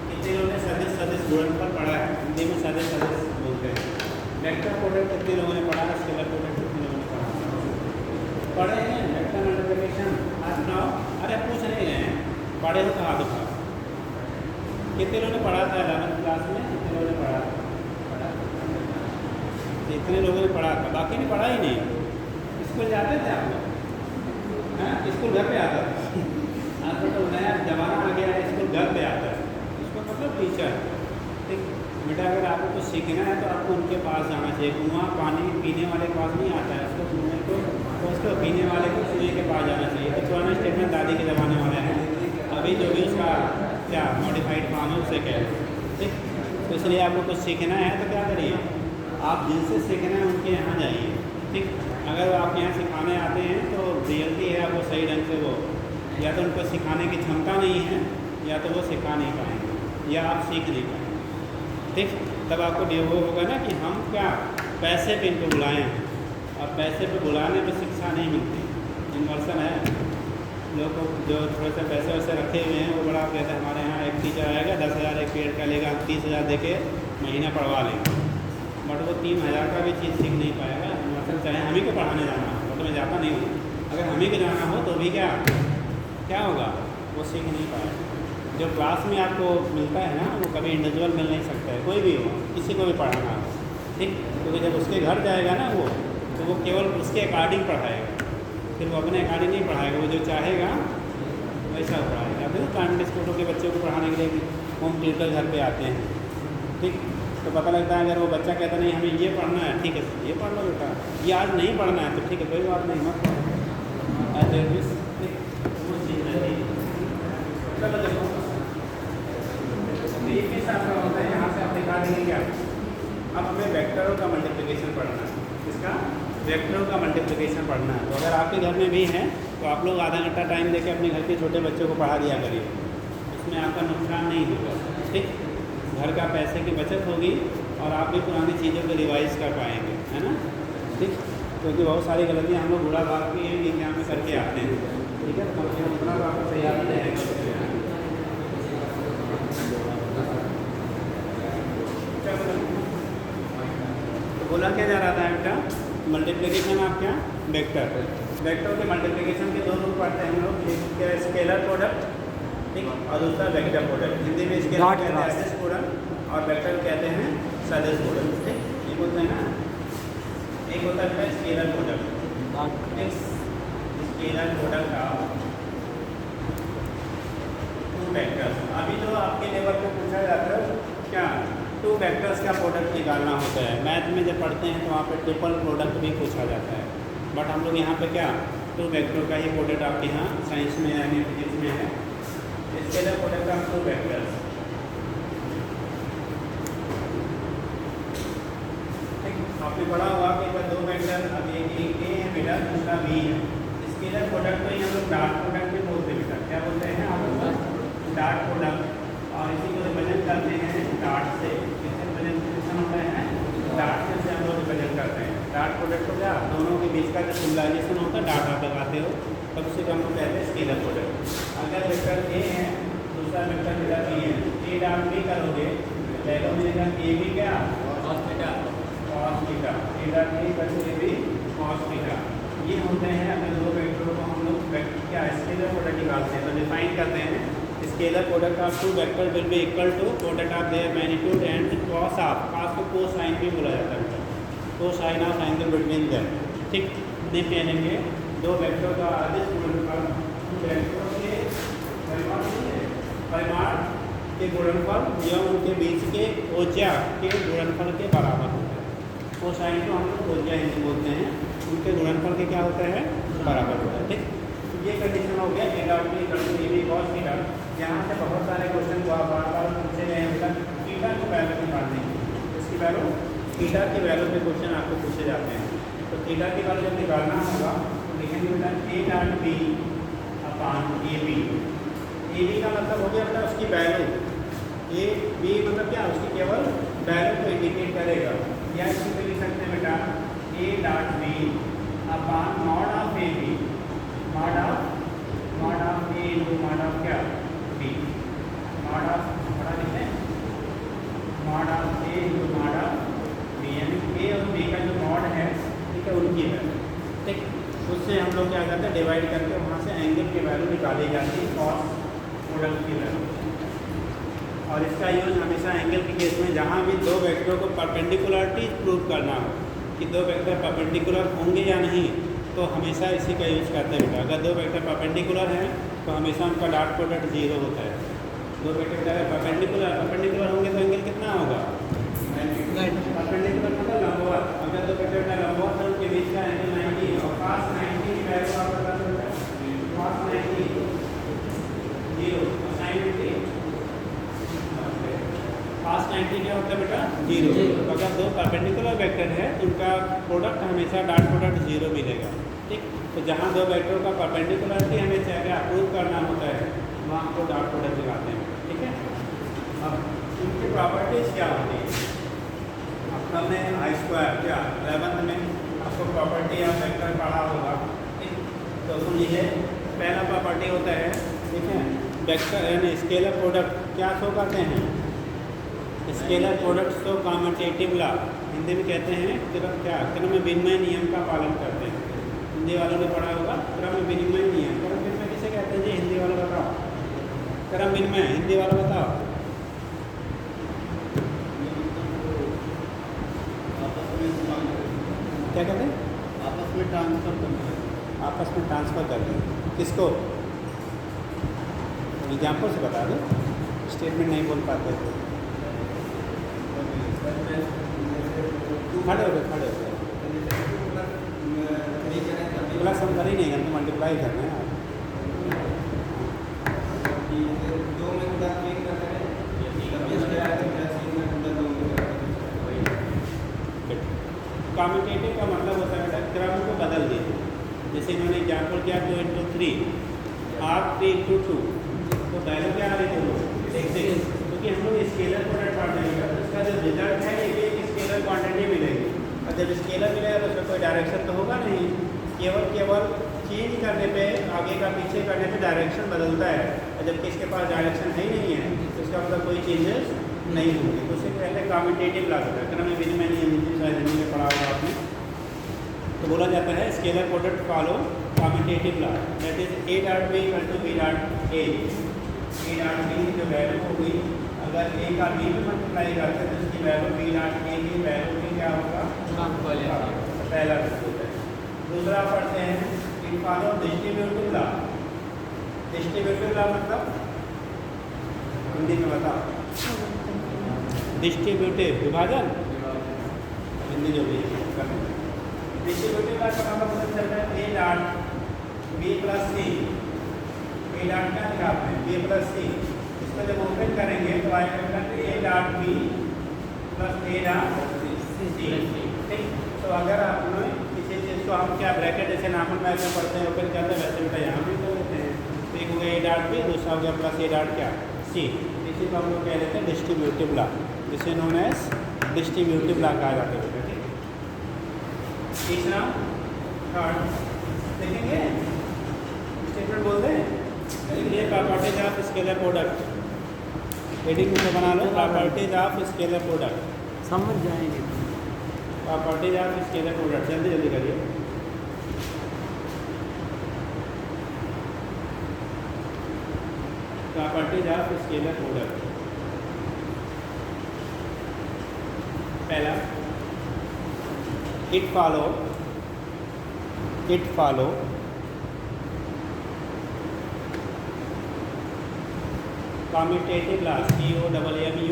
कितने लोगों ने सदिश सदिश गुणनफल पढ़ा है, हिंदी में सदिश सदिश बोलते हैं। वेक्टर प्रोडक्ट कितने लोगों ने पढ़ा है, स्केलर प्रोडक्ट कितने लोगों ने पढ़े हैं, वेक्टर मल्टीप्लिकेशन। आज सुनाओ, अरे पूछ नहीं रहे हैं, पढ़े हो तो हाथ उठाओ। कितने लोगों ने पढ़ा था 11वीं क्लास में, कितने लोगों ने पढ़ा इतने लोगों ने पढ़ा था, बाकी ने पढ़ा ही नहीं। स्कूल जाते थे आप लोग, हाँ स्कूल घर पे आता था। आज तो नया जमाना आ गया है, स्कूल घर पे आता है, इसको मतलब टीचर। ठीक। बेटा अगर आपको कुछ सीखना है तो आपको उनके पास जाना चाहिए। कुआँ पानी पीने वाले के पास नहीं आता है, उसको कुएँ को तो उसको पीने वाले को कुएँ के पास जाना चाहिए। तो पुराना स्टेटमेंट दादी के ज़माने वाले हैं, अभी जो भी उसका क्या मॉडिफाइड फॉर्म है उससे कह। ठीक। तो इसलिए आपको कुछ सीखना है तो क्या करिए, आप जिनसे सीखना है उनके यहाँ जाइए। ठीक। अगर आप यहाँ सिखाने आते हैं तो रियलिटी है आपको सही ढंग से वो या तो उनको सिखाने की क्षमता नहीं है या तो वो सिखा नहीं पाएंगे या आप सीख नहीं पाएंगे। ठीक। तब आपको वो होगा ना कि हम क्या पैसे पे इनको बुलाएं, और पैसे पे बुलाने में शिक्षा नहीं मिलती। इन्वर्सन है, लोग जो थोड़े से पैसे वैसे रखे हुए हैं वो बड़ा कहते हैं हमारे यहाँ एक टीचर आएगा 10,000 एक पीरियड का लेगा, हम 30,000 दे के महीना पढ़वा लेंगे, बट वो 3,000 का भी चीज़ सीख नहीं पाएगा। इन्वर्सन चाहे हम ही को पढ़ाने जाना हो, वो तो मैं जाता नहीं हूँ, अगर हम ही को जाना हो तो भी क्या होगा, वो सीख नहीं पाएगा। जो क्लास में आपको मिलता है ना वो कभी इंडिविजुअल मिल नहीं सकता है, कोई भी हो, किसी को भी पढ़ाना हो। ठीक। क्योंकि जब उसके घर जाएगा ना वो तो वो केवल उसके अकॉर्डिंग पढ़ाएगा, फिर वो अपने अकॉर्डिंग नहीं पढ़ाएगा, वो जो चाहेगा वैसा पढ़ाएगा। फिर प्राइमरी स्कूलों के बच्चों को पढ़ाने के लिए होम ट्यूटर घर पे आते हैं। ठीक। तो पता लगता है अगर वो बच्चा कहता नहीं हमें ये पढ़ना है, ठीक है ये पढ़ लो बेटा, ये आज नहीं पढ़ना है तो ठीक है कोई बात नहीं मत पढ़ो। चलो देखो एक ही साथ का होता है, यहाँ से आप दिखा देंगे क्या। अब हमें वेक्टरों का मल्टीप्लिकेशन पढ़ना है, इसका वेक्टरों का मल्टीप्लिकेशन पढ़ना है। तो अगर आपके घर में भी है तो आप लोग आधा घंटा टाइम देके अपने घर के छोटे बच्चों को पढ़ा दिया करिए, उसमें आपका नुकसान नहीं होगा। ठीक। घर का पैसे की बचत होगी और आप भी पुरानी चीज़ों को रिवाइज कर पाएंगे, है ना। ठीक, क्योंकि बहुत सारी गलतियाँ हम लोग बुरा भाग के एग्जाम में करके आते हैं। ठीक है, कम से कम उतना तो आपको सही आता है। तो बोला क्या जा रहा था बेटा, मल्टीप्लिकेशन ऑफ क्या, वेक्टर। वेक्टर के मल्टीप्लिकेशन के दो रूप पढ़ते हैं हम लोग, एक क्या स्केलर प्रोडक्ट, ठीक, और दूसरा वेक्टर प्रोडक्ट। हिंदी में स्केलर कहते हैं सदिश प्रोडक्ट और वेक्टर कहते हैं सदिश प्रोडक्ट। ठीक, ये बोलते हैं ना, एक होता है scalar product, scalar product of two vectors. अभी जो आपके लेवल पे पूछा जाता है क्या, टू वेक्टर्स का प्रोडक्ट निकालना होता है। मैथ में जब पढ़ते हैं तो वहाँ पे ट्रिपल प्रोडक्ट भी पूछा जाता है, बट हम लोग यहाँ पे क्या टू वेक्टर का ही प्रोडक्ट आपके यहाँ साइंस में यानी फिजिक्स में है, scalar product of two vectors. आपने पढ़ा हुआ कि दो वेक्टर, अब एक ए है बेटा, दूसरा बी है। स्केलर प्रोडक्ट को हम लोग डॉट प्रोडक्ट भी बोलते हैं बेटा, क्या बोलते हैं आप लोग, डॉट प्रोडक्ट। और इसी को रिप्रेजेंट करते हैं डॉट से, किससे रिप्रेजेंटेशन होता है, डॉट से हम लोग रिप्रेजेंट करते हैं। डॉट प्रोडक्ट को क्या, दोनों के बीच का जो सिमिलराइजेशन होता है, डॉट आप लगाते हो, तब उसे हम लोग कहते हैं स्केलर प्रोडक्ट। अगर वेक्टर ए है, दूसरा वेक्टर मेरा बी है, ए डॉट बी करोगे, पहले मिलेगा ए बी क्या, cos theta, A dot B बस ए बी कॉस थीटा। ये होते हैं अगर दो वेक्टरों को हम लोग क्या स्केलर प्रोडक्ट निकालते हैं तो डिफाइन करते हैं, scalar product of two vector will be equal to product of their magnitude and cos of, cos को कोसाइन भी बोला जाता है, cosine of angle between them. ठीक, नहीं पहनेंगे दो वेक्टर का अदिश गुणनफल, वेक्टरों के परिमाण के गुणनफल या उनके बीच के ओजा के गुणनफल के बराबर होता है। कोसाइन को हम लोग ओजा हिंदी बोलते हैं, उनके गुणनफल के क्या होता है, बराबर होता है। ठीक, ये कंडीशन हो गया A dot B equal to A B cos theta. यहाँ से बहुत सारे क्वेश्चन को आप बार बार पूछे गए हैं बेटा, थीटा की वैल्यू निकालने की, इसकी वैल्यू थीटा की वैल्यू पे क्वेश्चन आपको पूछे जाते हैं। तो थीटा की वैल्यू जब निकालना होगा तो लिखेंगे बेटा A dot B upon A B. A B का मतलब हो गया बेटा उसकी वैल्यू, ए बी मतलब क्या, उसकी केवल वैल्यू को इंडिकेट करेगा। या इसी पे लिख सकते हैं बेटा A dot B upon mod of A B, mod of A into mod of क्या, बी, मॉड ऑफ बड़ा लिखते हैं, mod of A into mod of B, यानी ए और बी का जो मॉड है, ठीक है, उनकी वैल्यू। ठीक, उससे हम लोग क्या करते हैं, डिवाइड करके वहाँ से एंगल की वैल्यू निकाली जाती है, कॉस प्रोडक्ट की वैल्यू। और इसका यूज हमेशा एंगल के केस में जहाँ भी दो वेक्टरों को परपेंडिकुलरिटी प्रूव करना हो कि दो वेक्टर परपेंडिकुलर होंगे या नहीं, तो हमेशा इसी का यूज करते हैं। अगर दो वेक्टर परपेंडिकुलर हैं तो हमेशा उनका डॉट प्रोडक्ट 0 होता है। दो वेक्टर अगर परपेंडिकुलर होंगे तो एंगल कितना होगा, परपेंडिकुलर मतलब लंबवत। अगर दो वेक्टर का लंबवत है उनके बीच का एंगल 90 और cos 90 की वैल्यू आप बता सकते हैं, cos 90 0 और sin 90 cos 90 क्या होता है बेटा, 0। अगर दो परपेंडिकुलर वेक्टर है तो उनका प्रोडक्ट हमेशा डॉट प्रोडक्ट 0 मिलेगा। ठीक, तो जहाँ दो वेक्टरों का परपेंडिकुलरिटी हमें चाहिए प्रूव करना होता है, वहाँ आपको डॉट प्रोडक्ट लगाते हैं। ठीक है, अब इनकी प्रॉपर्टीज क्या होती है, अब हमने आई स्क्वायर क्या 11th में आपको प्रॉपर्टी ऑफ वेक्टर पढ़ा होगा। ठीक, तो सुनिए पहला प्रॉपर्टी होता है, ठीक है, वेक्टर यानी स्केलर प्रोडक्ट क्या शो करते हैं, स्केलर प्रोडक्ट्स तो कॉम्यूटेटिव लॉ हिंदी में कहते हैं, क्या क्रम विनिमय नियम का पालन करते हैं। हिंदी वालों ने पढ़ा होगा क्रम विनिमय नियम। क्रम विनिमय किसे कहते हैं जी, हिंदी वालों बताओ, क्रम विनिमय हिंदी वालों बताओ। क्या कहते हैं, आपस में ट्रांसफर करते हैं, आपस में ट्रांसफर करते हैं। किसको, एग्जाम्पल से बता दो, स्टेटमेंट नहीं बोल पाते तो खड़े हो गए प्लस हम कर ही नहीं करते, मल्टीप्लाई करना है आप। कम्यूटेटिव का मतलब होता है क्रम को बदल दीजिए। जैसे इन्होंने एग्जाम्पल किया 2 into 3 और 3 into 2, तो वैल्यू क्या आ रही है 6, क्योंकि हम लोग स्केलर प्रोडक्ट पढ़ रहे हैं, तो इसका जो रिजल्ट है ये एक स्केलर क्वांटिटी मिलेगी। और जब स्केलर मिलेगा तो उसमें कोई डायरेक्शन तो होगा नहीं, केवल चेंज करने पे, आगे का पीछे करने पे डायरेक्शन बदलता है, और जबकि इसके पास डायरेक्शन है ही नहीं है तो इसका मतलब कोई चेंजेस नहीं होंगे। तो उससे पहले कम्यूटेटिव लॉ होता है, क्रम विनिमय नियम शायद हिंदी में पढ़ा होगा आपने। तो बोला जाता है scalar product follow commutative law, that is A dot B equal to B dot A. A dot B की जो वैल्यू होगी, अगर ए का बी में मल्टीप्लाई करते हैं तो उसकी वैल्यू बी डॉट ए की वैल्यू की क्या होगा, पहला रूल है। दूसरा पढ़ते हैं it follow distributive law. Distributive law मतलब हिंदी में बताओ, डिस्ट्रीब्यूटिव विभाजन, हिंदी जो भी डिस्ट्रीब्यूटिव लॉ का मतलब पता चलता है A dot B plus C. A dot क्या लिखा आपने, बी प्लस सी। इसको जब ओपन करेंगे तो आएगा A dot B plus A dot C. ठीक, तो अगर आपने किसी चीज़ को हम क्या ब्रैकेट जैसे नॉर्मल मैथ में पढ़ते हैं ओपन करते हैं वैसे बेटा यहाँ भी कर लेते हैं। तो एक हो गया ए डॉट बी, दूसरा हो गया प्लस ए डॉट क्या सी। इसी को हम लोग कह लेते हैं डिस्ट्रीब्यूटिव लॉ, जिसे नोन एज डिस्ट्रीब्यूटिव लॉ कहा जाता है। तीसरा थर्ड देखेंगे, स्टेटमेंट बोलते हैं ये properties of scalar product, heading में बना लो प्रॉपर्टीज ऑफ स्केलर प्रोडक्ट, समझ जाएंगे। प्रॉपर्टीज ऑफ स्केलर प्रोडक्ट, जल्दी जल्दी करिए। प्रॉपर्टीज ऑफ स्केलर प्रोडक्ट, पहला it follow commutative law, COMMUTATIVE,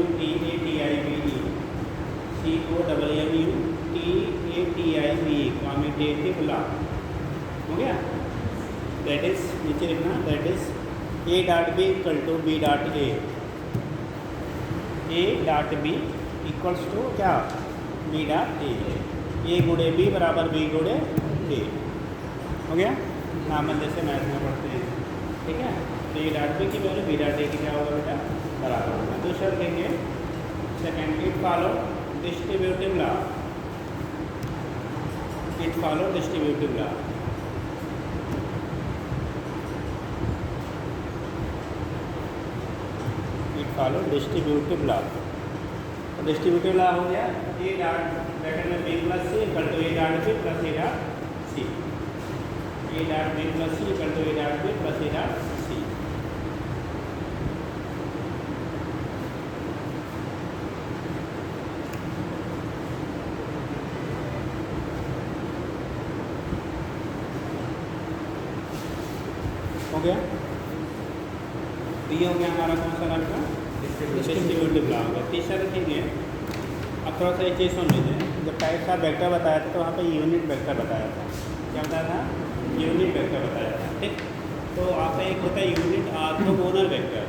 commutative law हो गया। दैट इज नीचे लिखना, that is A dot B equal to B dot A, A dot B equals to क्या, B dot A, A गुणे B बराबर B गुणे ए, हो गया। नॉर्मल जैसे मैथ में पढ़ते हैं, ठीक है। तो ए डॉट बी की वैल्यू बी डॉट ए की क्या होगा बेटा, बराबर होगा। दूसरा देखेंगे second, it follow distributive law, it follow distributive law, it follow distributive law. तो डिस्ट्रीब्यूटिव लॉ हो गया ए डॉट ब्रैकेट में B plus C equal to A dot B plus A dot C, A dot B plus C equal to A dot B plus A dot C. हो गया, ये हो गया हमारा कौन सा लॉ का, डिस्ट्रीब्यूटिव लॉ हो गया। तीसरा देखेंगे, अब थोड़ा सा ये चीज़ सुन लीजिए, जब टाइप्स ऑफ वेक्टर बताया था तो वहाँ पे यूनिट वेक्टर बताया था, क्या बताया था, यूनिट वेक्टर बताया था। ठीक, तो आपका एक होता है unit orthogonal vector,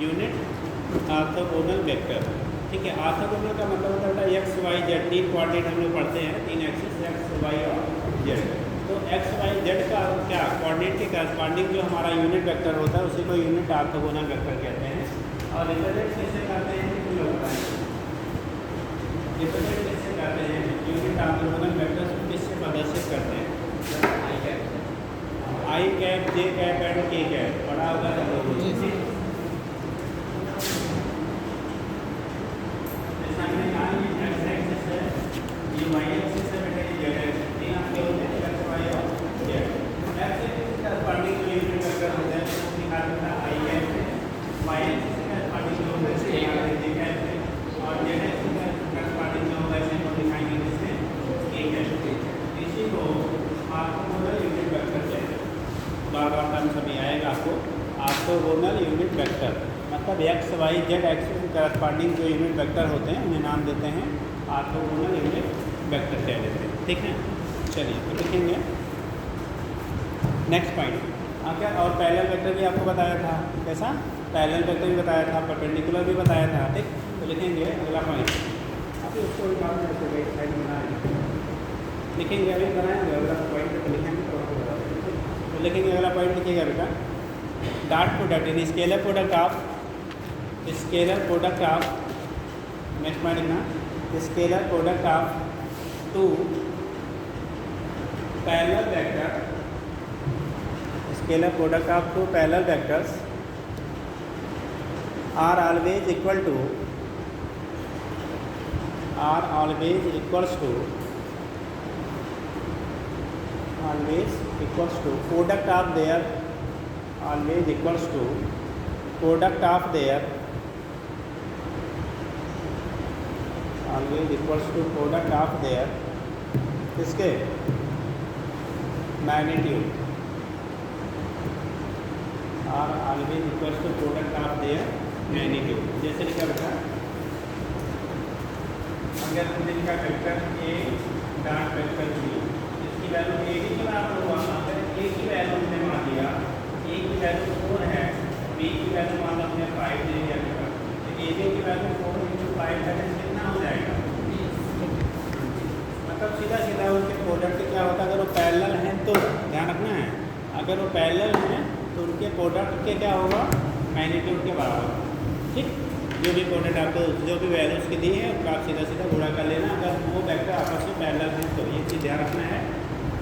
unit orthogonal vector, ठीक है। ऑर्थोगोनल का मतलब होता है एक्स वाई जेड, तीन कोऑर्डिनेट हम लोग पढ़ते हैं, तीन एक्सिस एक्स वाई और जेड। तो एक्स वाई जेड का क्या कोऑर्डिनेट के करस्पॉन्डिंग जो हमारा यूनिट वेक्टर होता है उसी को यूनिट ऑर्थोगोनल वेक्टर कहते हैं। और रिप्रेजेंट कैसे करते हैं कुछ लोग बताएंगे, रिप्रेजेंट कैसे करते हैं यूनिट ऑर्थोगोनल वेक्टर किससे प्रदर्शित करते हैं, आई कैप जे कैप एंड के कैप पढ़ा होगा सभी आएगा आपको। ऑर्थोगोनल यूनिट वेक्टर मतलब एक्स वाई जेड एक्सिस के करस्पॉन्डिंग जो यूनिट वेक्टर होते हैं उन्हें नाम देते हैं ऑर्थोगोनल यूनिट वेक्टर कह देते हैं, ठीक है। चलिए तो लिखेंगे नेक्स्ट पॉइंट क्या, और पैरेलल वेक्टर भी आपको बताया था, कैसा पैरेलल वेक्टर भी बताया था, परपेंडिकुलर भी बताया था, ठीक। तो लिखेंगे अगला पॉइंट, अभी उसको साइड बनाएंगे, लिखेंगे अभी बनाएंगे अगला पॉइंट तो लिखेंगे तो लिखेंगे अगला पॉइंट लिखिएगा बेटा, dot product in scalar product of next point लिखना scalar product of two parallel vector, scalar product of two parallel vectors are always equals to product of their किसके magnitude are always equals to product of their magnitude. जैसे लिखा बेटा, अगर हमने लिखा vector A dot vector B, इसकी value A की बराबर हुआ, अगर ए की वैल्यू हमने मान लिया, ए की वैल्यू 4 है, बी की वैल्यू मान लो हमने 5 दे दिया, तो ए बी की वैल्यू 4 × 5 है, कितना हो जाएगा? मतलब सीधा सीधा उनके प्रोडक्ट क्या होता है, अगर वो पैरेलल हैं तो ध्यान रखना है, अगर वो पैरेलल हैं तो उनके प्रोडक्ट के क्या होगा, मैग्नीट्यूड के बराबर। ठीक, जो भी प्रोडक्ट आपको जो भी वैल्यू उसकी दी है उसका आप सीधा सीधा गुणा कर लेना, अगर वो वेक्टर आपस में पैरेलल हैं तो। ये चीज़ ध्यान रखना है,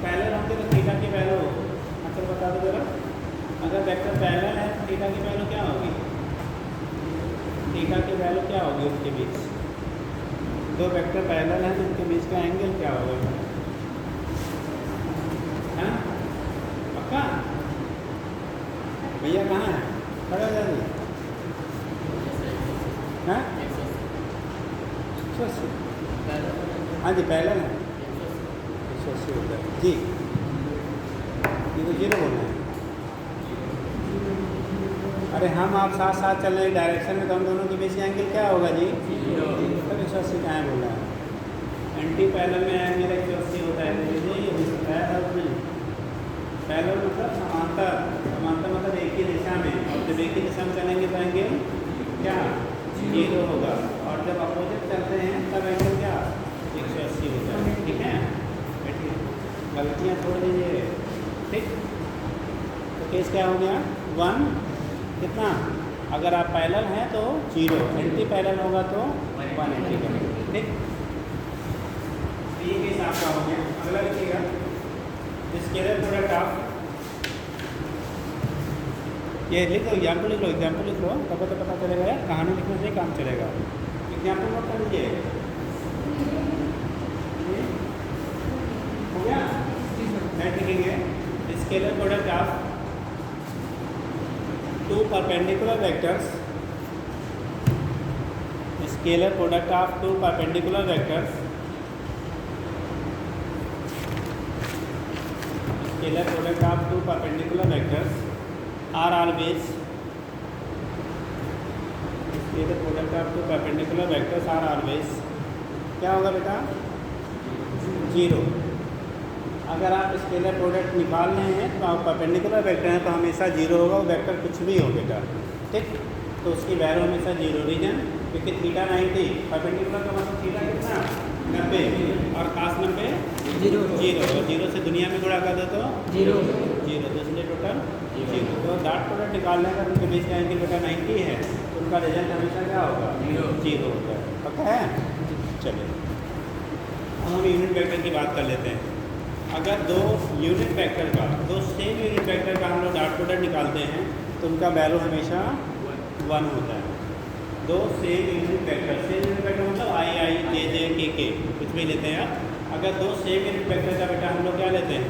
पैरेलल होंगे तो थीटा की वैल्यू, मतलब बता दो जरा, अगर वेक्टर पैरेलल है तो थीटा की वैल्यू क्या होगी? थीटा की वैल्यू क्या होगी उनके बीच? दो वेक्टर पैरेलल हैं तो उनके बीच का एंगल क्या होगा? हैं? पक्का? भैया कहाँ है? खड़ा हो जाइए। हैं? 180। हाँ जी, पैरेलल है 180 होता है जी। ये तो 0 बोलना है। अरे हम आप साथ साथ चल रहे डायरेक्शन में, तो हम दोनों के बीच का एंगल क्या होगा जी? 180 कहाँ बोल रहा है? एंटी पैरेलल में एंगल 180 होता है, तो ये हो सकता है। अब पैरेलल मतलब समांतर, समांतर मतलब एक ही दिशा में, और जब एक ही दिशा में चलेंगे तो एंगल क्या 0 होगा, और जब अपोजिट चलते हैं तब एंगल क्या 180 होता है। ठीक है, बैठिए, गलतियाँ छोड़ दीजिए। ठीक, तो केस क्या हो गया? 1 कितना? अगर आप पैरेलल हैं तो 0, एंटी पैरेलल होगा तो 180 करेंगे। ठीक, ये केस आपका हो गया। अगला लिखिएगा, स्केलर प्रोडक्ट ऑफ, ये लिख लो, एग्जाम्पल लिख लो, एग्जाम्पल लिख लो, तब तो पता चलेगा यार, कहानी लिखने से काम चलेगा। एग्जाम्पल नोट कर लीजिए। हो गया? नेक्स्ट लिखेंगे, scalar product of two perpendicular vectors, scalar product of two perpendicular vectors, scalar product of two perpendicular vectors are always, scalar product of two perpendicular vectors are always क्या होगा बेटा? 0। अगर आप स्केलर प्रोडक्ट निकाल रहे हैं तो आप परपेंडिकुलर वेक्टर हैं तो हमेशा 0 होगा, वो वेक्टर कुछ भी हो बेटा। ठीक, तो उसकी वैल्यू हमेशा 0। रीजन क्योंकि थीटा 90, परपेंडिकुलर का मतलब थीटा कितना 90 और कास 90 0, और 0 से दुनिया में गुणा कर दो तो 0, तो इसलिए टोटल 0। तो डॉट प्रोडक्ट निकालने का उनके बीच का एंगल बेटा 90 है, तो उनका रिजल्ट हमेशा क्या होगा 0 होता है। पक्का है? चलिए, अब हम यूनिट वेक्टर की बात कर लेते हैं। अगर दो यूनिट वेक्टर का, दो सेम यूनिट वेक्टर का हम लोग डॉट प्रोडक्ट निकालते हैं तो उनका वैल्यू हमेशा 1 होता है। दो same unit vector, same unit vector मतलब I J J K K कुछ भी लेते हैं आप। अगर दो सेम यूनिट वेक्टर का बेटा हम लोग क्या लेते हैं,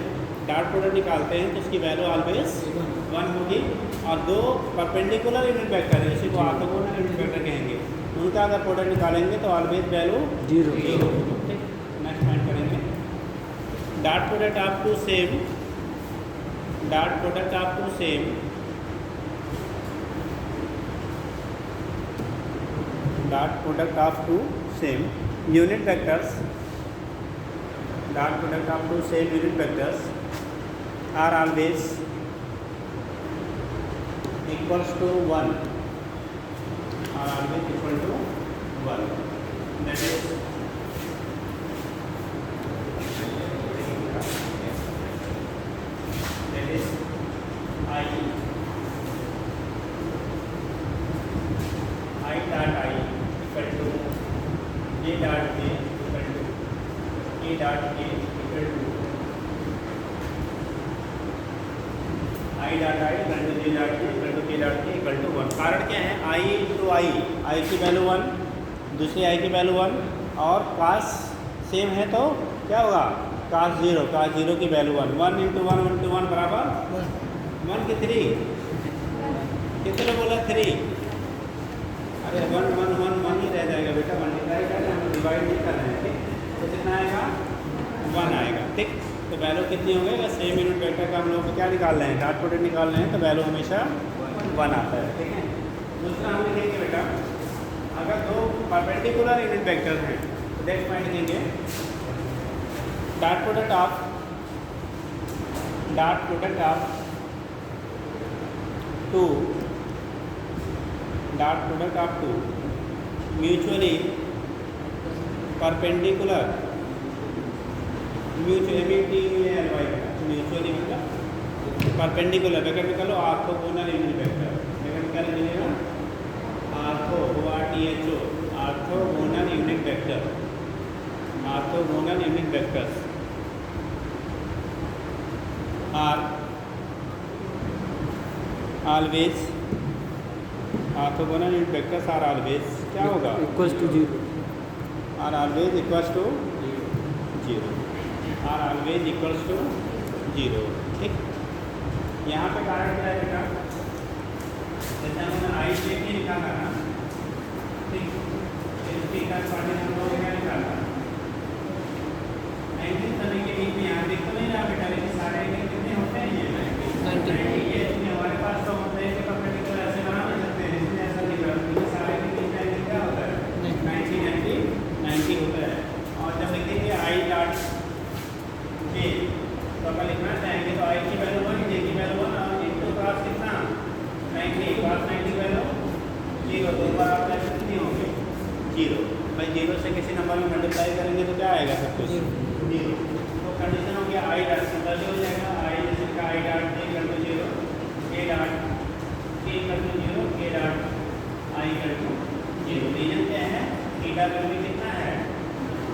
डॉट प्रोडक्ट निकालते हैं तो उसकी वैल्यू ऑलवेज 1 होगी। और दो परपेंडिकुलर यूनिट वेक्टर है, इसी को ऑर्थोगोनल यूनिट वेक्टर कहेंगे, उनका अगर प्रोडक्ट निकालेंगे तो ऑलवेज वैल्यू 0 होगी। ठीक, नेक्स्ट पॉइंट करेंगे, dot product of two same, dot product of two same dot product of two same unit vectors, dot product of two same unit vectors are always equals to 1, are always equal to 1। That is dot K equal to I dot I equal to J dot K equal to K dot K equal to 1। कारण क्या है, आई into आई की value 1, दूसरी आई की value 1, और कास same है तो क्या होगा, कास 0 की वैल्यू 1। 1 इंटू 1 बराबर 1 की 3, कितने बोला 3, अरे 1 ही रह जाएगा बेटा, मल्टीप्लाई कर रहे हैं, हम डिवाइड नहीं कर रहे हैं, ठीक। तो कितना आएगा, 1 आएगा, ठीक। तो वैल्यू कितनी हो गई, सेम यूनिट वेक्टर का हम लोग क्या निकाल रहे हैं, डॉट प्रोडक्ट निकाल रहे हैं, तो वैल्यू हमेशा 1 आता है, ठीक है। दूसरा हम लिखेंगे बेटा, अगर दो परपेंडिकुलर यूनिट वेक्टर हैं तो नेक्स्ट पॉइंट लिखेंगे dot product of two mutually perpendicular, mutually मतलब परपेंडिकुलर वेक्टर निकालो, ऑर्थोगोनल यूनिट वेक्टर, वेक्टर निकाल लीजिएगा, orthogonal unit vectors are always, orthogonal unit vectors are always क्या होगा, equals to 0, are always equals to 0, are always equals to 0, ठीक। यहाँ पे कारण क्या है बेटा, जैसे हमने आई चेक ही निकाला ना, ठीक, इसकी करस्पॉन्डिंग हम लोग क्या निकाला, 19 सभी के बीच में यहाँ देख तो नहीं रहा बेटा, लेकिन सारे कितने होते हैं, ये 90, ये हमारे पास तो होते हैं कि परपेंडिकुलर ऐसे बना नहीं सकते हैं, इसमें ऐसा नहीं करते, क्योंकि सारे के बीच में क्या होता है, 90 होता है। और जब लिखेंगे आई डॉट जे, तो अपन लिखना चाहेंगे तो आई की वैल्यू 1, जे की वैल्यू 1, और इनटू क्रॉस कितना 90, क्रॉस 90 वैल्यू 0, दो बार आप वैल्यू कितनी होंगे 0। भाई 0 से किसी नंबर में मल्टीप्लाई करेंगे तो क्या आएगा, सब कुछ 0। तो कंडीशन हो गया आई डॉट सिंपल हो जाएगा, आई जैसे का I dot J equal to 0, K dot K equal to 0, K dot I equal to 0। Reason क्या है, थीटा वैल्यू कितना है,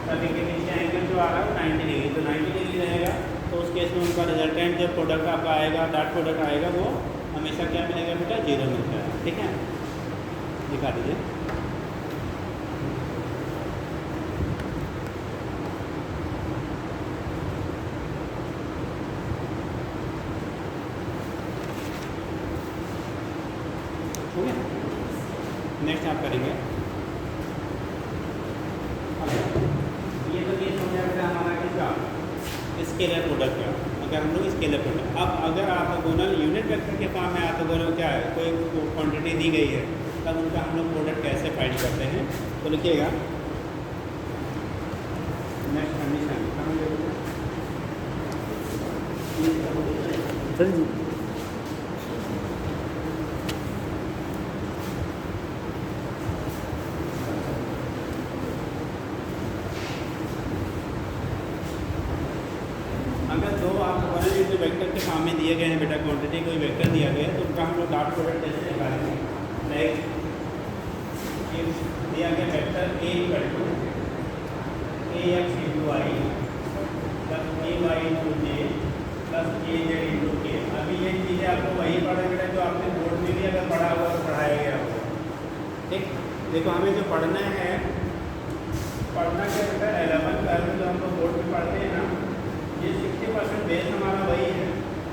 सभी के नीचे एंगल जो आ रहा है 90 डिग्री, तो 90 डिग्री रहेगा, तो उस केस में उनका रिजल्टेंट जब प्रोडक्ट आपका आएगा, डॉट प्रोडक्ट आएगा, वो हमेशा क्या मिलेगा बेटा, 0 मिलता है, ठीक है। दिखा दीजिए, हो गया। नेक्स्ट आप करेंगे, ये तो केस हो जाएगा हमारा किसका, स्केलर प्रोडक्ट का। अगर हम लोग स्केलर प्रोडक्ट, अब अगर ऑर्थोगोनल यूनिट वेक्टर के फॉर्म में ऑर्थोगोनल क्या है, कोई क्वांटिटी दी गई है, तब उनका हम लोग प्रोडक्ट कैसे फाइंड करते हैं, तो लिखिएगा नेक्स्ट कंडीशन सर जी। अगर दो ऑर्थोगोनल यूनिट वेक्टर के फॉर्म में दिए गए हैं बेटा, क्वांटिटी कोई वेक्टर दिया गया है, तो उनका हम लोग डॉट प्रोडक्ट कैसे निकालेंगे। लाइक दिया गया vector A equal to ax into I plus ay into J plus az into K. अभी ये चीज़ें आपको वही पढ़े बेटा जो आपने बोर्ड में भी अगर पढ़ा हुआ तो पढ़ाया गया होगा, ठीक। देखो हमें जो पढ़ना है, पढ़ना क्या बेटा, 11 12 जो हम लोग बोर्ड में पढ़ते हैं ना, ये 60% बेस हमारा वही है,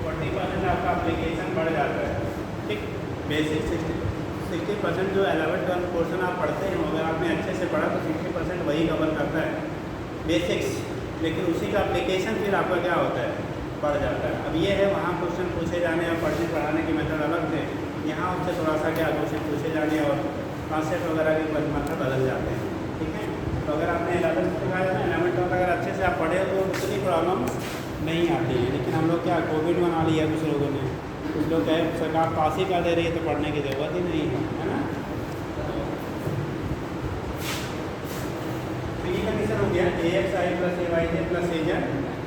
40% आपका एप्लीकेशन बढ़ जाता है, ठीक। बेसिक 60% जो 11-12 पोर्शन आप पढ़ते हैं, अगर आपने अच्छे से पढ़ा तो 60% वही कवर करता है बेसिक्स, लेकिन उसी का एप्लीकेशन फिर आपका क्या होता है, बढ़ जाता है। अब ये है वहाँ क्वेश्चन पूछे जाने और पढ़ने पढ़ाने के मेथड अलग थे, यहाँ उससे थोड़ा सा क्या क्वेश्चन पूछे जाने और कॉन्सेप्ट वगैरह के मतलब बदल जाते हैं, ठीक है। तो अगर आपने 11th तक आया ना, 11th तक अगर अच्छे से आप पढ़े तो उतनी प्रॉब्लम नहीं आती है। लेकिन हम लोग क्या कोविड बना लिया कुछ लोगों ने, कुछ लोग क्या है सरकार पास ही कर दे रही है तो पढ़ने की ज़रूरत ही नहीं है ना। तो ये कंडीशन हो गया ax i plus ay plus az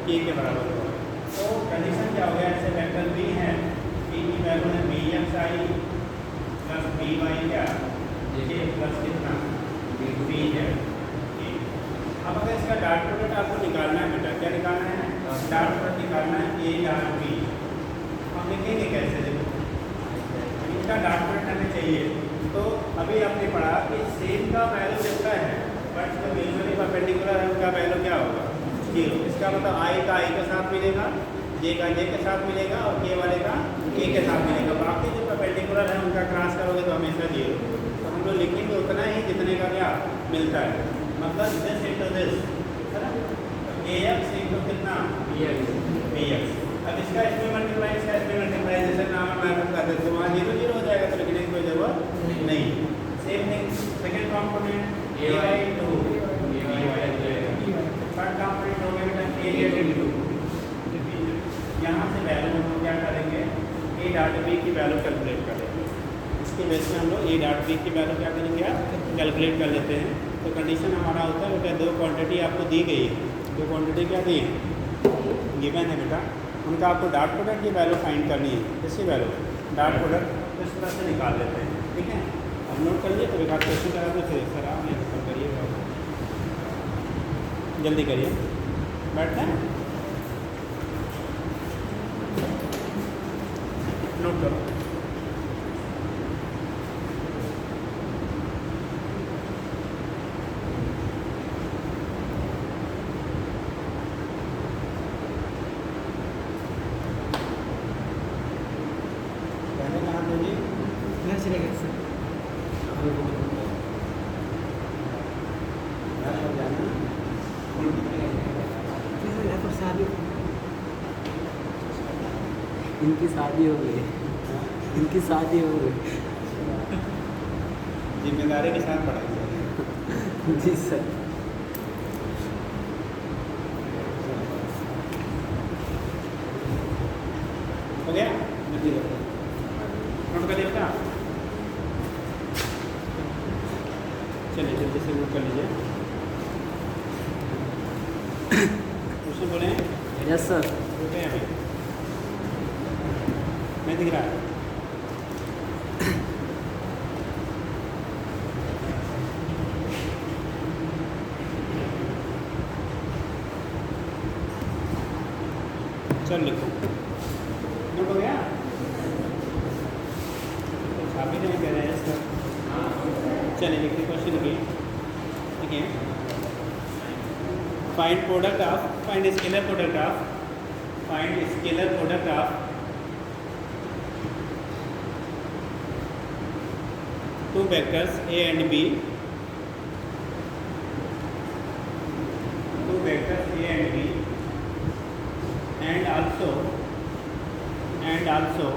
k के बराबर होगा। तो कंडीशन क्या हो गया, ऐसे वेक्टर b है, b की वैल्यू है bx i प्लस by क्या j प्लस कितना b है, अब अगर इसका डॉट प्रोडक्ट आपको निकालना है बेटा, क्या निकालना है? डॉट प्रोडक्ट निकालना है ए डॉट बी। हम लिखेंगे कैसे? देखो इसका डॉट प्रोडक्ट हमें चाहिए। तो अभी आपने पढ़ा कि सेम का वैल्यू जितना है बट जो म्यूचुअली परपेंडिकुलर है उनका वैल्यू क्या होगा? 0। इसका मतलब आई का आई के साथ मिलेगा, जे का जे के साथ मिलेगा और के वाले का के के साथ मिलेगा। बाकी जो परपेंडिकुलर है उनका क्रॉस करोगे तो हमेशा 0। तो हम लोग लिखेंगे उतना ही जितने का क्या मिलता है, मतलब दिस इंटू दिस, है ना? ए एक्स इंटू कितना? B X. अब इसका इसमें मल्टीप्लाई, इसका इसमें मल्टीप्लाई, जैसे नाम मैथड करते थे वहाँ 0 0 हो जाएगा, तो लिखने की कोई जरूरत नहीं। सेम थिंग सेकेंड कॉम्पोनेंट ए वाई इंटू थर्ड कॉम्पोनेंट हो गया बेटा ए जेड इंटू। यहाँ से वैल्यू हम लोग क्या करेंगे? ए डॉट बी की वैल्यू कैलकुलेट करेंगे। इसके बेस में हम लोग ए डॉट बी की वैल्यू क्या करेंगे? कैलकुलेट कर लेते हैं। तो कंडीशन हमारा होता है बेटा, दो क्वांटिटी आपको दी गई है, दो क्वांटिटी क्या दी है? गिवन है बेटा, उनका आपको डॉट प्रोडक्ट की वैल्यू फाइंड करनी है। किसकी वैल्यू? डॉट प्रोडक्ट इस तरह से निकाल लेते हैं, ठीक है? अब नोट कर लिए, तो एक आध क्वेश्चन करा दो, फिर सर आप यहाँ पर करिएगा, जल्दी करिए, बैठना है, नोट करो। घर चलेगा सर। शादी इनकी शादी हो गई, इनकी शादी हो गई। जिम्मेदारी के साथ पढ़ाई। जी सर। हो गया? नोट कर लिया? चलिए जल्दी से नोट कर लीजिए। क्वेश्चन बोले? Yes sir. बोलते हैं अभी नहीं दिख रहा है। चल लिखो, नोट हो गया? अभी नहीं कह रहे हैं सर। चलिए लिखिए, क्वेश्चन लिखिए, ठीक है? Find product of, find scalar product of, find scalar product of two vectors A and B, two vectors A and B, and also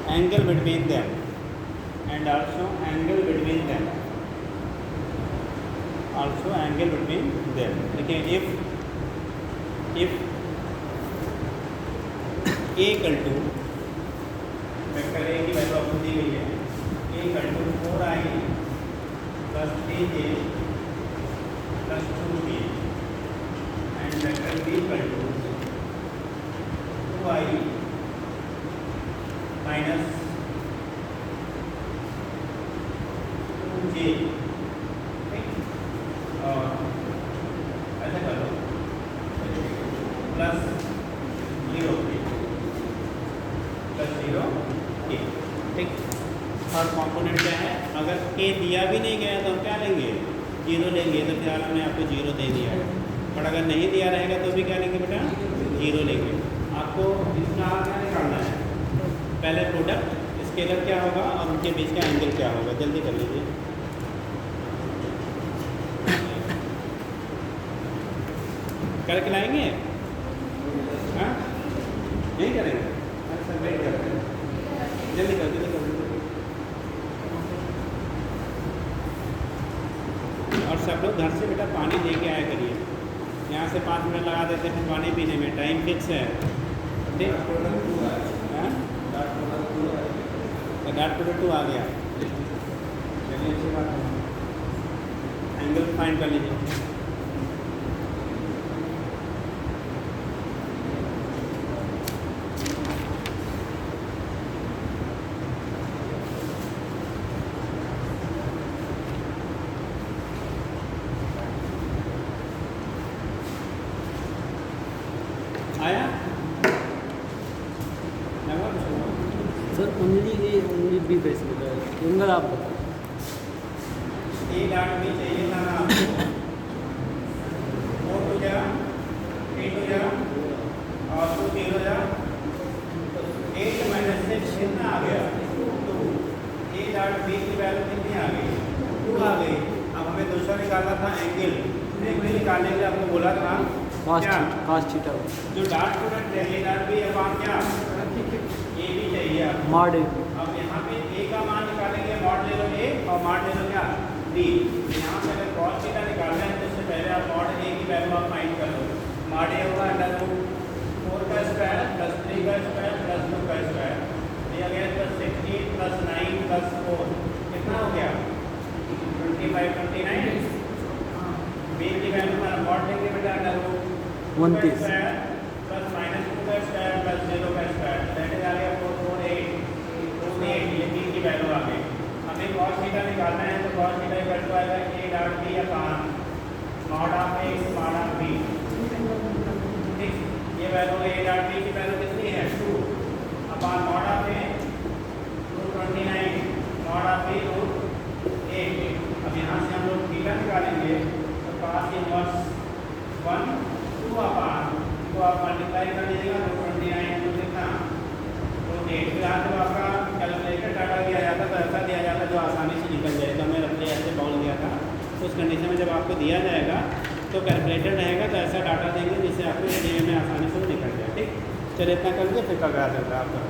angle between them, and also angle between them, also angle between them। देखिए if a equal to vector a की value आपको दी गई है, a equal to 4i plus 3j plus 2b and vector b equal to 2i minus 2j, ठीक? और ऐसा कर लो plus 0 plus 0 k, ठीक? और कॉम्पोनेंट क्या है? अगर k दिया भी नहीं गया तो हम क्या लेंगे? 0 लेंगे। तो फिलहाल हमने आपको 0 दे दिया है, पर अगर नहीं दिया रहेगा तो भी क्या लेंगे बेटा? 0 लेंगे। आपको इसका क्या निकालना है? पहले प्रोडक्ट स्केलर क्या होगा और उनके बीच का एंगल क्या होगा, जल्दी कर लीजिए। करके लाएंगे? हाँ नहीं करेंगे? अच्छा वेट करते हैं, जल्दी कर जल्दी कर। और सब लोग घर से बेटा पानी लेके आया करिए, यहाँ से 5 मिनट लगा देते हैं पानी पीने में, टाइम फिक्स है। डॉट प्रोडक्ट 2 आ गया, चलिए अच्छी बात है। एंगल फाइंड कर लीजिए। उंगली बी पे इसलिए उंगल आप बताओ। ए डॉट बी चाहिए था ना आपको। 4 टू जा 8 टू जा और 2 0 जा, तो 8 माइनस से कितना आ गया 2। ए डॉट बी की वैल्यू कितनी आ गई 2 आ गई। अब हमें दूसरा निकालना था एंगल। एंगल निकालने के लिए आपको बोला था क्या, कॉस थीटा जो डॉट प्रोडक्ट है ए डॉट बी अपान क्या ए भी चाहिए आपको। मॉड ए। अब यहाँ पे ए का मान निकालेंगे, मॉड ले लो ए और मॉड ले लो क्या बी। यहाँ पे अगर कॉस थीटा निकालना है तो उससे पहले आप मॉड ए की वैल्यू आप फाइंड कर लो। मॉड ए होगा √4 का स्क्वायर प्लस 3 का स्क्वायर प्लस 2 का स्क्वायर दिया गया प्लस 16 प्लस 9 प्लस 4 कितना हो गया 25 29। बी की वैल्यू हमारा मॉड लेंगे बेटा √29 प्लस माइनस 2 का स्क्वायर प्लस 0 का स्क्वायर दैट इज आ गया 448 ये बी की वैल्यू आ गई। हमें कॉस थीटा निकालना है तो कॉस थीटा इक्वल टू आएगा A dot B upon mod of A mod of B. ठीक, ये वैल्यू ए डॉट बी की वैल्यू कितनी है 2 upon mod of A √29 mod of B √8। अब यहाँ से हम लोग थीटा निकालेंगे तो cos इनवर्स 1 2 अपान को आप मल्टीप्लाई कर दीजिएगा √29 तो कितना √8। फिर यहाँ जब आपका कैलकुलेटर डाटा दिया जाता तो ऐसा दिया जाता जो आसानी से निकल जाएगा। मैं अपने ऐसे बाउल दिया था उस कंडीशन में जब आपको दिया जाएगा तो कैलकुलेटर रहेगा तो ऐसा डाटा देंगे जिससे आपको एडीए में आसानी से निकल जाए। ठीक, चलिए इतना कर लीजिए फिर कल आ सकता है आपका।